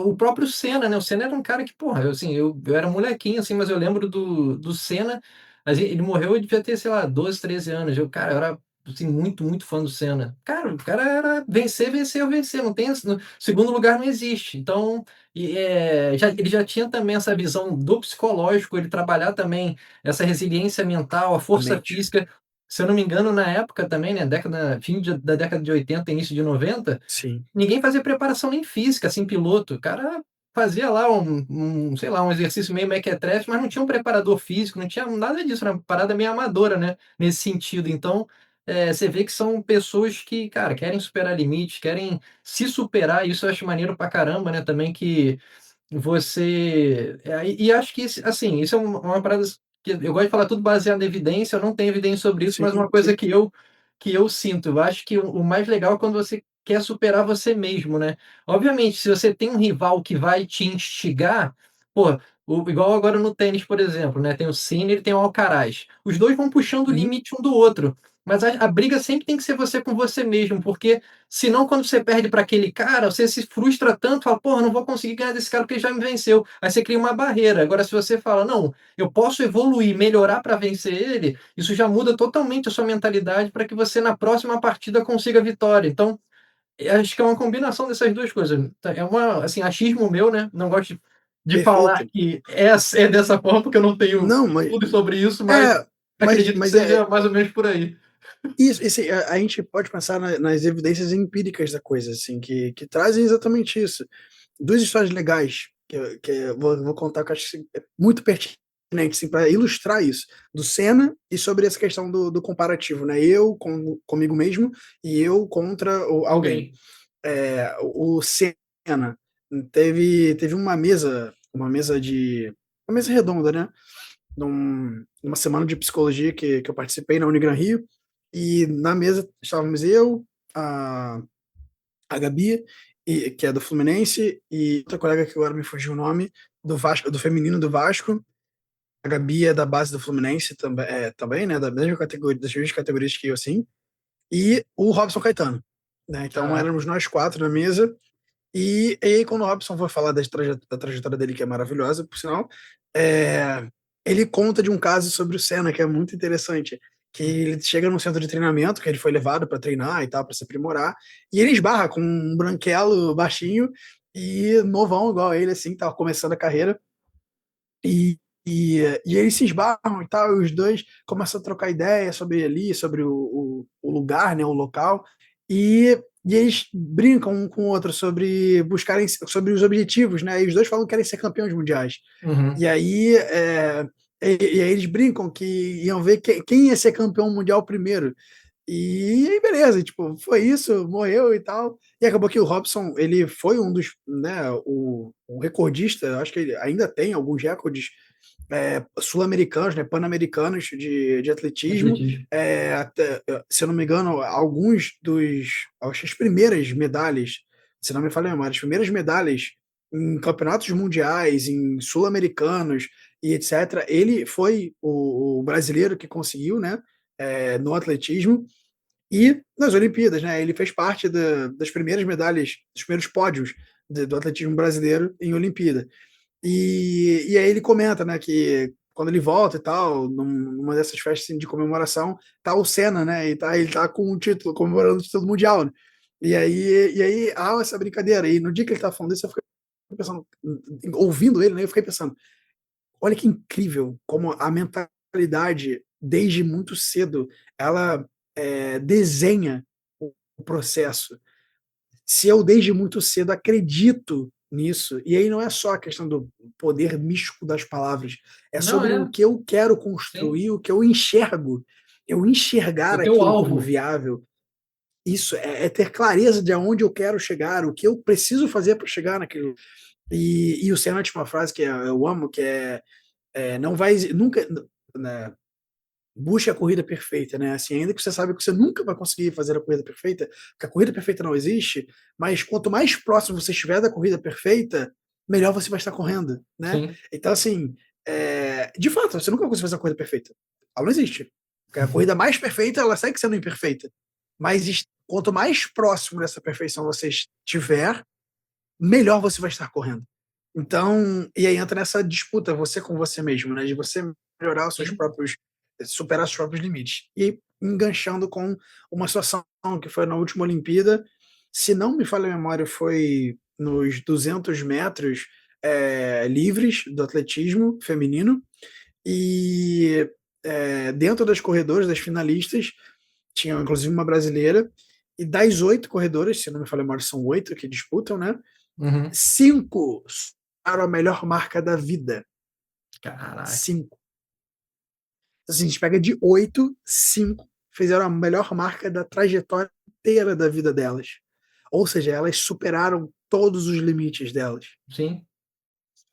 o próprio Senna, né, o Senna era um cara que, porra, eu, assim, eu era molequinho, assim, mas eu lembro do Senna, mas ele morreu, eu devia ter, sei lá, 12, 13 anos, cara, eu era assim, muito, muito fã do Senna. Cara, o cara era vencer, vencer, vencer, não tem segundo lugar não existe. Então, ele já tinha também essa visão do psicológico, ele trabalhar também essa resiliência mental, a A força mente. física. Se eu não me engano, na época também, né, da década de 80, início de 90, Sim, ninguém fazia preparação nem física, assim, piloto. O cara fazia lá sei lá, um exercício meio mequetrefe, mas não tinha um preparador físico, não tinha nada disso, era uma parada meio amadora, né, nesse sentido. Então, você vê que são pessoas que, cara, querem superar limites, querem se superar, e isso eu acho maneiro pra caramba, né, também que e acho que assim, isso é uma parada que eu gosto de falar tudo baseado em evidência, eu não tenho evidência sobre isso, mas uma sim, coisa sim. que eu sinto, eu acho que o mais legal é quando você quer superar você mesmo, né. Obviamente, se você tem um rival que vai te instigar, pô, igual agora no tênis, por exemplo, né, tem o Sinner e tem o Alcaraz. Os 2 vão puxando o Uhum. limite um do outro, mas a briga sempre tem que ser você com você mesmo, porque senão quando você perde para aquele cara, você se frustra tanto, fala: "Porra, não vou conseguir ganhar desse cara porque ele já me venceu". Aí você cria uma barreira. Agora se você fala: "Não, eu posso evoluir, melhorar para vencer ele", isso já muda totalmente a sua mentalidade para que você na próxima partida consiga a vitória. Então, acho que é uma combinação dessas 2 coisas. É uma assim, achismo meu, né, não gosto de falar Perfeito. que é dessa forma, porque eu não tenho Não, mas estudos sobre isso, mas é, mas acredito que mas seja mais ou menos por aí. isso, assim, a gente pode pensar nas evidências empíricas da coisa, assim, que trazem exatamente isso. 2 histórias legais que eu vou contar que eu acho que é muito pertinente, assim, pra ilustrar isso, do Senna e sobre essa questão do comparativo, né, eu comigo mesmo e eu contra alguém. Alguém. O Senna teve uma mesa redonda, né, numa semana de psicologia que eu participei na Unigran Rio, e na mesa estávamos eu, a, a Gabi, que é do Fluminense, e outra colega que agora me fugiu o nome, do Vasco, do feminino do Vasco. A Gabi é da base do Fluminense também, né, da mesma categoria, das mesmas categorias que eu, assim, e o Robson Caetano. Né, então Ah, éramos nós 4 na mesa, e aí, quando o Robson foi falar da trajetória dele, que é maravilhosa, por sinal, é, ele conta de um caso sobre o Senna, que é muito interessante. Que ele chega num centro de treinamento, que ele foi levado para treinar e tal, para se aprimorar, e ele esbarra com um branquelo baixinho e novão, igual ele, assim, tava começando a carreira, e, e eles se esbarram e tal, e os dois começam a trocar ideia sobre ali, sobre o lugar, né, o local, e eles brincam um com o outro sobre buscarem, sobre os objetivos, né, e os dois falam que querem ser campeões mundiais. uhum. E aí, e aí eles brincam que iam ver quem ia ser campeão mundial primeiro. E aí, beleza, tipo, foi isso, morreu e tal. E acabou que o Robson, ele foi um dos, né, o recordista, acho que ele ainda tem alguns recordes sul-americanos, né, pan-americanos de atletismo. Atletismo. Se eu não me engano, acho que as primeiras medalhas, se não me falha a memória, as primeiras medalhas em campeonatos mundiais, em sul-americanos e etc. Ele foi o brasileiro que conseguiu, né, no atletismo. E nas Olimpíadas, né? Ele fez parte das primeiras medalhas, dos primeiros pódios do atletismo brasileiro em Olimpíada. E aí ele comenta, né, que quando ele volta e tal, numa dessas festas assim, de comemoração, tá o Senna, né? Ele tá com um título, comemorando o título mundial, né? E aí há essa brincadeira. E no dia que ele tá falando isso, eu fiquei pensando, ouvindo ele, né? Eu fiquei pensando, olha que incrível como a mentalidade, desde muito cedo, ela desenha o processo. Se eu desde muito cedo acredito nisso, e aí não é só a questão do poder místico das palavras, é Não, sobre o que eu quero construir, sim. o que eu enxergo. Eu enxergar O teu aquilo como alvo. viável. Isso é ter clareza de aonde eu quero chegar, o que eu preciso fazer para chegar naquilo. E o Senna tinha uma frase que eu amo, que não vai nunca, né, busque a corrida perfeita, né? Assim, ainda que você sabe que você nunca vai conseguir fazer a corrida perfeita, porque a corrida perfeita não existe, mas quanto mais próximo você estiver da corrida perfeita, melhor você vai estar correndo, né? Sim. Então, assim, de fato, você nunca vai conseguir fazer a corrida perfeita. Ela não existe. Porque a corrida mais perfeita, ela segue sendo imperfeita. Mas quanto mais próximo dessa perfeição você estiver, melhor você vai estar correndo. Então, e aí entra nessa disputa, você com você mesmo, né? De você melhorar os seus próprios, superar os próprios limites. E enganchando com uma situação que foi na última Olimpíada, se não me falha a memória, foi nos 200 metros livres do atletismo feminino, e dentro das corredoras, das finalistas, tinha inclusive uma brasileira, e das 8 corredoras, se não me falha a memória, são 8 que disputam, né? Uhum. 5 superaram a melhor marca da vida. Caraca. 5. Assim, a gente pega de 8, 5 fizeram a melhor marca da trajetória inteira da vida delas. Ou seja, elas superaram todos os limites delas. Sim.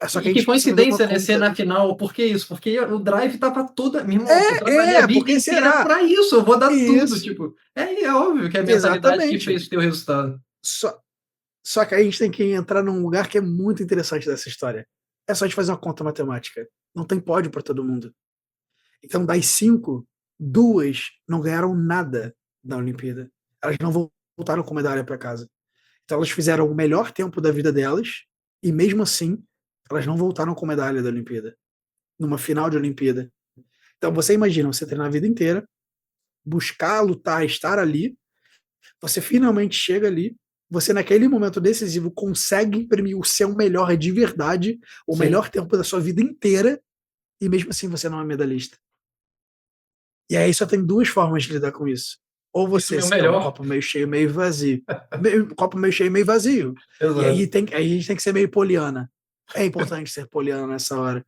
Só que E a que gente precisa fazer uma coincidência, né? Ser conta. na final. Por que isso? Porque o drive tava toda. Meu irmão, eu trabalhei a vida Porque inteira será? pra isso. Eu vou dar tudo. Isso. Tipo, é óbvio que é a mentalidade que Exatamente. fez o teu resultado. Só que aí a gente tem que entrar num lugar que é muito interessante dessa história. É só a gente fazer uma conta matemática. Não tem pódio para todo mundo. Então, das 5, 2 não ganharam nada da Olimpíada. Elas não voltaram com medalha para casa. Então, elas fizeram o melhor tempo da vida delas e, mesmo assim, elas não voltaram com medalha da Olimpíada. Numa final de Olimpíada. Então, você imagina, você treinar a vida inteira, buscar, lutar, estar ali, você finalmente chega ali, você naquele momento decisivo consegue imprimir o seu melhor de verdade, o Sim. melhor tempo da sua vida inteira, e mesmo assim você não é medalhista. E aí só tem 2 formas de lidar com isso. Ou você Isso é o quer um melhor. copo meio cheio, meio vazio. Copo meio cheio, meio vazio. Exato. E aí a gente tem que ser meio poliana. É importante ser poliana nessa hora.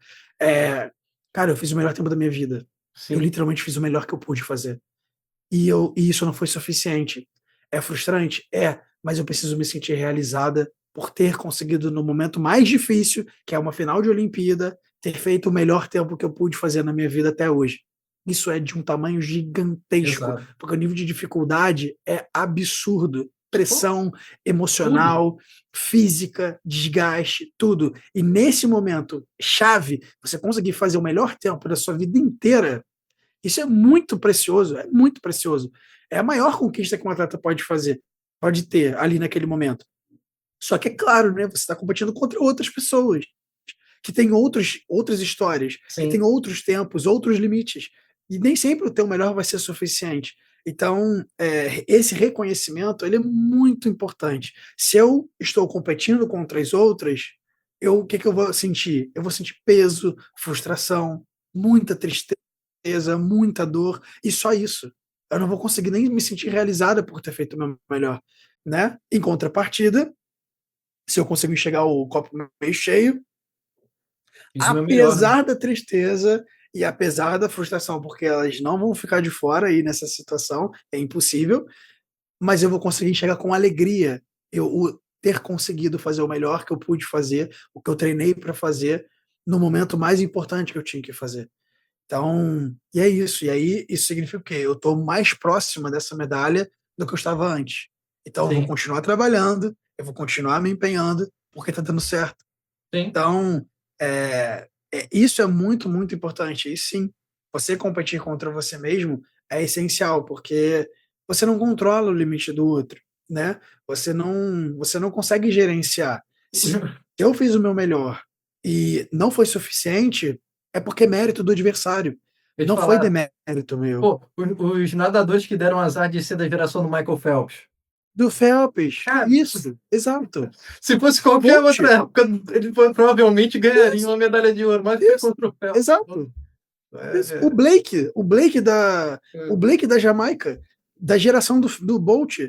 Cara, eu fiz o melhor tempo da minha vida. Eu Sim. literalmente fiz o melhor que eu pude fazer. E isso não foi suficiente. É frustrante? Mas eu preciso me sentir realizada por ter conseguido, no momento mais difícil, que é uma final de Olimpíada, ter feito o melhor tempo que eu pude fazer na minha vida até hoje. Isso é de um tamanho gigantesco, Exato. porque o nível de dificuldade é absurdo. Pô, Pressão tudo. emocional, física, desgaste, tudo. E nesse momento chave, você conseguir fazer o melhor tempo da sua vida inteira, isso é muito precioso, é muito precioso. É a maior conquista que um atleta pode fazer, pode ter ali naquele momento. Só que é claro, né, você está competindo contra outras pessoas que têm outras histórias, que têm Sim. outros tempos, outros limites. E nem sempre o teu melhor vai ser suficiente. Então, esse reconhecimento ele é muito importante. Se eu estou competindo contra as outras, o que eu vou sentir? Eu vou sentir peso, frustração, muita tristeza, muita dor, e só isso. Eu não vou conseguir nem me sentir realizada por ter feito o meu melhor, né? Em contrapartida, se eu consigo enxergar o copo meio cheio, Fiz o meu melhor, né? apesar da tristeza e apesar da frustração, porque elas não vão ficar de fora aí nessa situação, é impossível, mas eu vou conseguir enxergar com alegria ter conseguido fazer o melhor que eu pude fazer, o que eu treinei para fazer no momento mais importante que eu tinha que fazer. Então, e é isso. E aí, isso significa o quê? Eu estou mais próxima dessa medalha do que eu estava antes. Então, eu vou Sim. continuar trabalhando, eu vou continuar me empenhando, porque está dando certo. Sim. Então, isso é muito, muito importante. E sim, você competir contra você mesmo é essencial, porque você não controla o limite do outro, né? Você não consegue gerenciar. Se eu fiz o meu melhor e não foi suficiente, é porque é mérito do adversário. Eu te Não foi falar, demérito meu. pô, os nadadores que deram azar de ser da geração do Michael Phelps. Do Phelps. Cara, Isso, exato. se fosse qualquer Bolt. outra época, ele provavelmente ganharia Isso, uma medalha de ouro, mas foi isso, contra o Phelps. exato. Isso. É, O Blake da Jamaica. da geração do Bolt,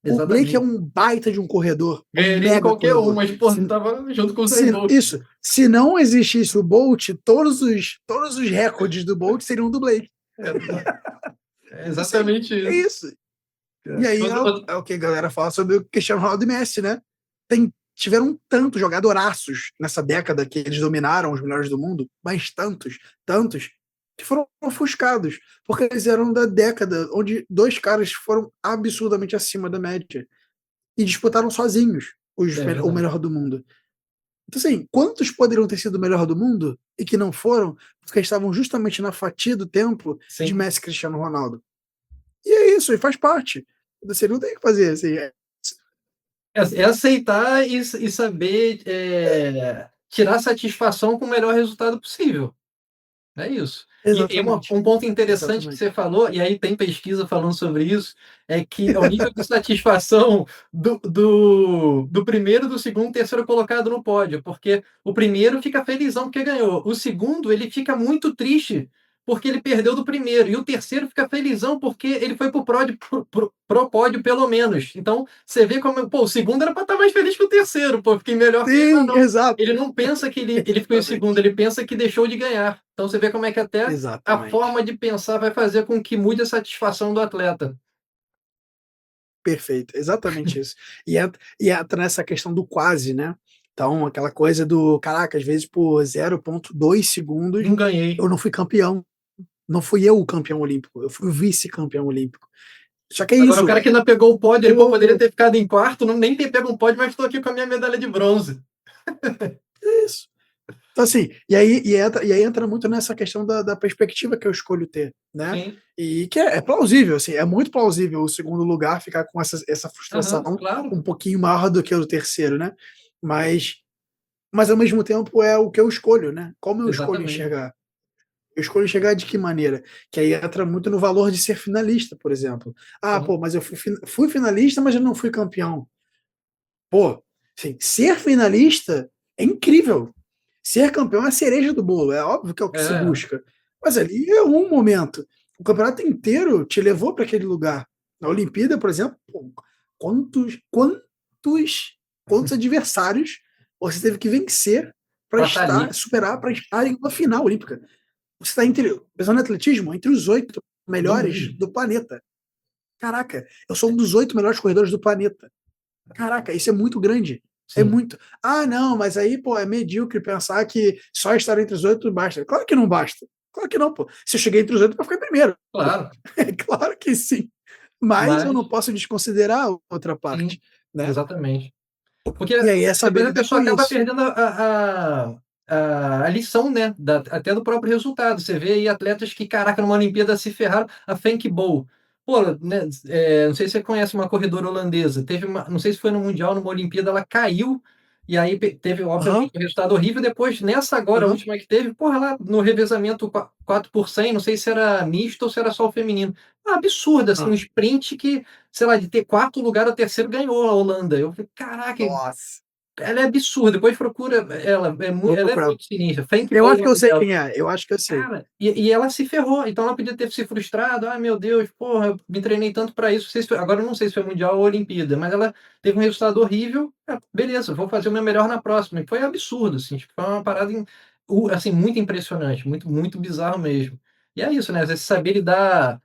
o Blake é um baita de um corredor. Ganharia em qualquer corredor. Mas, pô, tava junto com o Usain Bolt. Isso. Se não existisse o Bolt, todos os recordes do Bolt seriam do Blake. É exatamente isso. É isso. E aí é o que a galera fala sobre o Cristiano Ronaldo e Messi, né? Tiveram tantos jogadoraços nessa década que eles dominaram os melhores do mundo, mas tantos, que foram ofuscados, porque eles eram da década onde dois caras foram absurdamente acima da média e disputaram sozinhos o melhor do mundo. Então, assim, quantos poderiam ter sido o melhor do mundo e que não foram, porque estavam justamente na fatia do tempo de Messi e Cristiano Ronaldo? E é isso, e faz parte. Você não tem o que fazer, assim. É aceitar e saber tirar satisfação com o melhor resultado possível. É isso. E um ponto interessante que você falou, e aí tem pesquisa falando sobre isso, é que o nível de satisfação do primeiro, do segundo, terceiro colocado no pódio, porque o primeiro fica felizão porque ganhou, o segundo ele fica muito triste porque ele perdeu do primeiro, e o terceiro fica felizão porque ele foi pro pódio pelo menos. Então, você vê como, pô, o segundo era para estar mais feliz que o terceiro, pô, fiquei melhor que ele, não. Exato. Ele não pensa que ele ficou em segundo, ele pensa que deixou de ganhar. Então, você vê como é que até a forma de pensar vai fazer com que mude a satisfação do atleta. Perfeito, exatamente isso. E entra nessa questão do quase, né? Então, aquela coisa do, caraca, às vezes por 0,2 segundos não ganhei. Eu não fui campeão. Não fui eu o campeão olímpico, eu fui o vice-campeão olímpico. Só que é Agora, isso. O cara que ainda pegou o pódio, ele poderia ter ficado em quarto, nem ter pego um pódio, mas estou aqui com a minha medalha de bronze. É isso. Então, assim, e aí entra muito nessa questão da perspectiva que eu escolho ter, né? Sim. E que é plausível, assim, é muito plausível o segundo lugar ficar com essa frustração claro. um pouquinho maior do que o terceiro, né? Mas ao mesmo tempo é o que eu escolho, né? Como eu escolho enxergar? Eu escolho enxergar de que maneira? Que aí entra muito no valor de ser finalista, por exemplo. Pô, mas eu fui finalista, mas eu não fui campeão. Pô, assim, ser finalista é incrível. Ser campeão é a cereja do bolo, é óbvio que é o que se busca. Mas ali é um momento. O campeonato inteiro te levou para aquele lugar. Na Olimpíada, por exemplo, pô, quantos adversários você teve que vencer para superar, para estar em uma final olímpica? Você está pensando no atletismo, entre os 8 melhores do planeta. Caraca, eu sou um dos 8 melhores corredores do planeta. Caraca, isso é muito grande. Sim. É muito. Não, mas aí, pô, é medíocre pensar que só estar entre os 8 basta. Claro que não basta. Claro que não, pô. Se eu cheguei entre os 8 para ficar primeiro. Claro. Claro que sim. Mas eu não posso desconsiderar a outra parte. Sim, né? Exatamente. Porque e aí essa depois a pessoa acaba perdendo a lição, né? Até do próprio resultado. Você vê aí atletas que, caraca, numa Olimpíada se ferraram. A Fenk Bol. Pô, né, não sei se você conhece uma corredora holandesa. Não sei se foi no Mundial, numa Olimpíada, ela caiu. E aí teve, obviamente, um resultado horrível. Depois, nessa agora, a última que teve, porra, lá no revezamento 4 por 100, não sei se era misto ou se era só o feminino. Absurdo, assim, um sprint que, sei lá, de ter 4º lugar, o terceiro ganhou a Holanda. Eu falei, caraca, nossa. Ela é absurda. Depois procura ela. Ela é muito sinistra. Eu acho que eu sei quem é. Eu acho que eu sei. Cara, e ela se ferrou. Então ela podia ter se frustrado. Meu Deus, porra, eu me treinei tanto para isso. Agora eu não sei se foi Mundial ou Olimpíada, mas ela teve um resultado horrível. Beleza, vou fazer o meu melhor na próxima. E foi absurdo, assim. Tipo, foi uma parada assim, muito impressionante. Muito, muito bizarro mesmo. E é isso, né? Às vezes saber lidar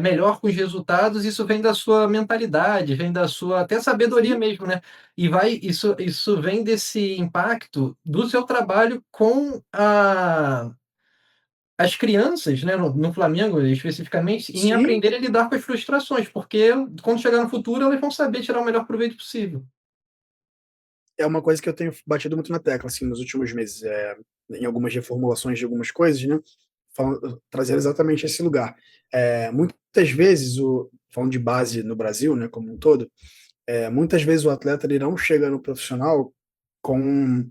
melhor com os resultados, isso vem da sua mentalidade, vem da sua até sabedoria mesmo, né? E isso vem desse impacto do seu trabalho com as crianças, né, no Flamengo especificamente, em aprender a lidar com as frustrações, porque quando chegar no futuro elas vão saber tirar o melhor proveito possível. É uma coisa que eu tenho batido muito na tecla, assim, nos últimos meses, em algumas reformulações de algumas coisas, né? Trazer exatamente esse lugar. Muitas vezes, falando de base no Brasil, né, como um todo, muitas vezes o atleta ele não chega no profissional com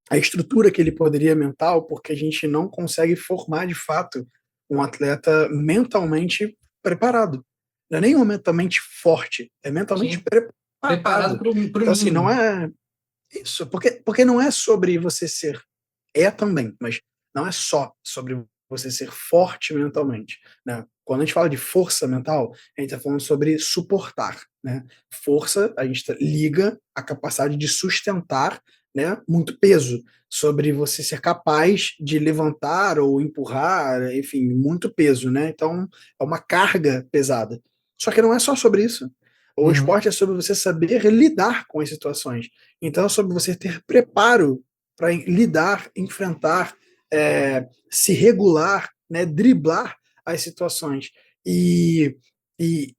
a estrutura que ele poderia mental, porque a gente não consegue formar de fato um atleta mentalmente preparado. Não é nem mentalmente forte, é mentalmente preparado para o então, assim, não é isso, porque não é sobre você ser, também, mas não é só sobre você ser forte mentalmente, né? Quando a gente fala de força mental, a gente está falando sobre suportar, né? Força, a gente liga a capacidade de sustentar, né, muito peso, sobre você ser capaz de levantar ou empurrar, enfim, muito peso, né? Então, é uma carga pesada. Só que não é só sobre isso. O Uhum. esporte é sobre você saber lidar com as situações. Então, é sobre você ter preparo para lidar, enfrentar, se regular, né, driblar as situações.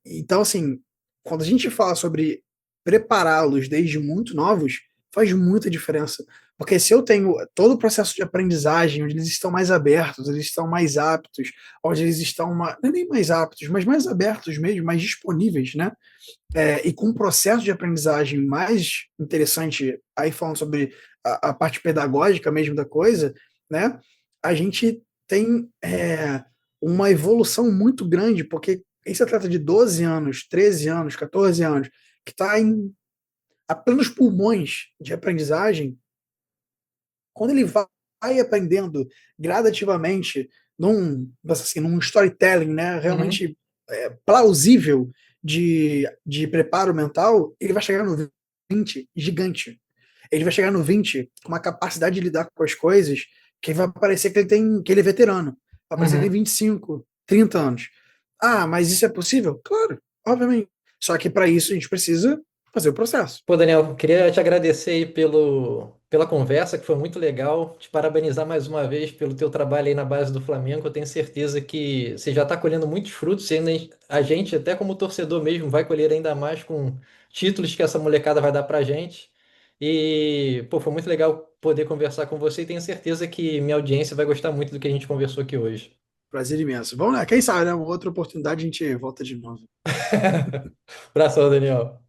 Então, assim, quando a gente fala sobre prepará-los desde muito novos, faz muita diferença. Porque se eu tenho todo o processo de aprendizagem, onde eles estão mais abertos, eles estão mais aptos, onde eles estão, não é nem mais aptos, mas mais abertos mesmo, mais disponíveis, né? E com um processo de aprendizagem mais interessante, aí falando sobre a parte pedagógica mesmo da coisa, né? A gente tem uma evolução muito grande, porque esse atleta de 12 anos, 13 anos, 14 anos, que está a plenos pulmões de aprendizagem, quando ele vai aprendendo gradativamente num storytelling, né, Uhum. realmente plausível de preparo mental, ele vai chegar no 20 gigante. Ele vai chegar no 20 com uma capacidade de lidar com as coisas que vai parecer que ele é veterano. Vai parecer que ele tem Uhum. 25, 30 anos. Ah, mas isso é possível? Claro, obviamente. Só que para isso a gente precisa fazer o processo. Pô, Daniel, queria te agradecer aí pela conversa, que foi muito legal. Te parabenizar mais uma vez pelo teu trabalho aí na base do Flamengo. Eu tenho certeza que você já está colhendo muitos frutos e ainda a gente, até como torcedor mesmo, vai colher ainda mais com títulos que essa molecada vai dar pra gente. E, pô, foi muito legal poder conversar com você e tenho certeza que minha audiência vai gostar muito do que a gente conversou aqui hoje. Prazer imenso. Vamos lá, quem sabe, né? Uma outra oportunidade a gente volta de novo. Abração, Daniel.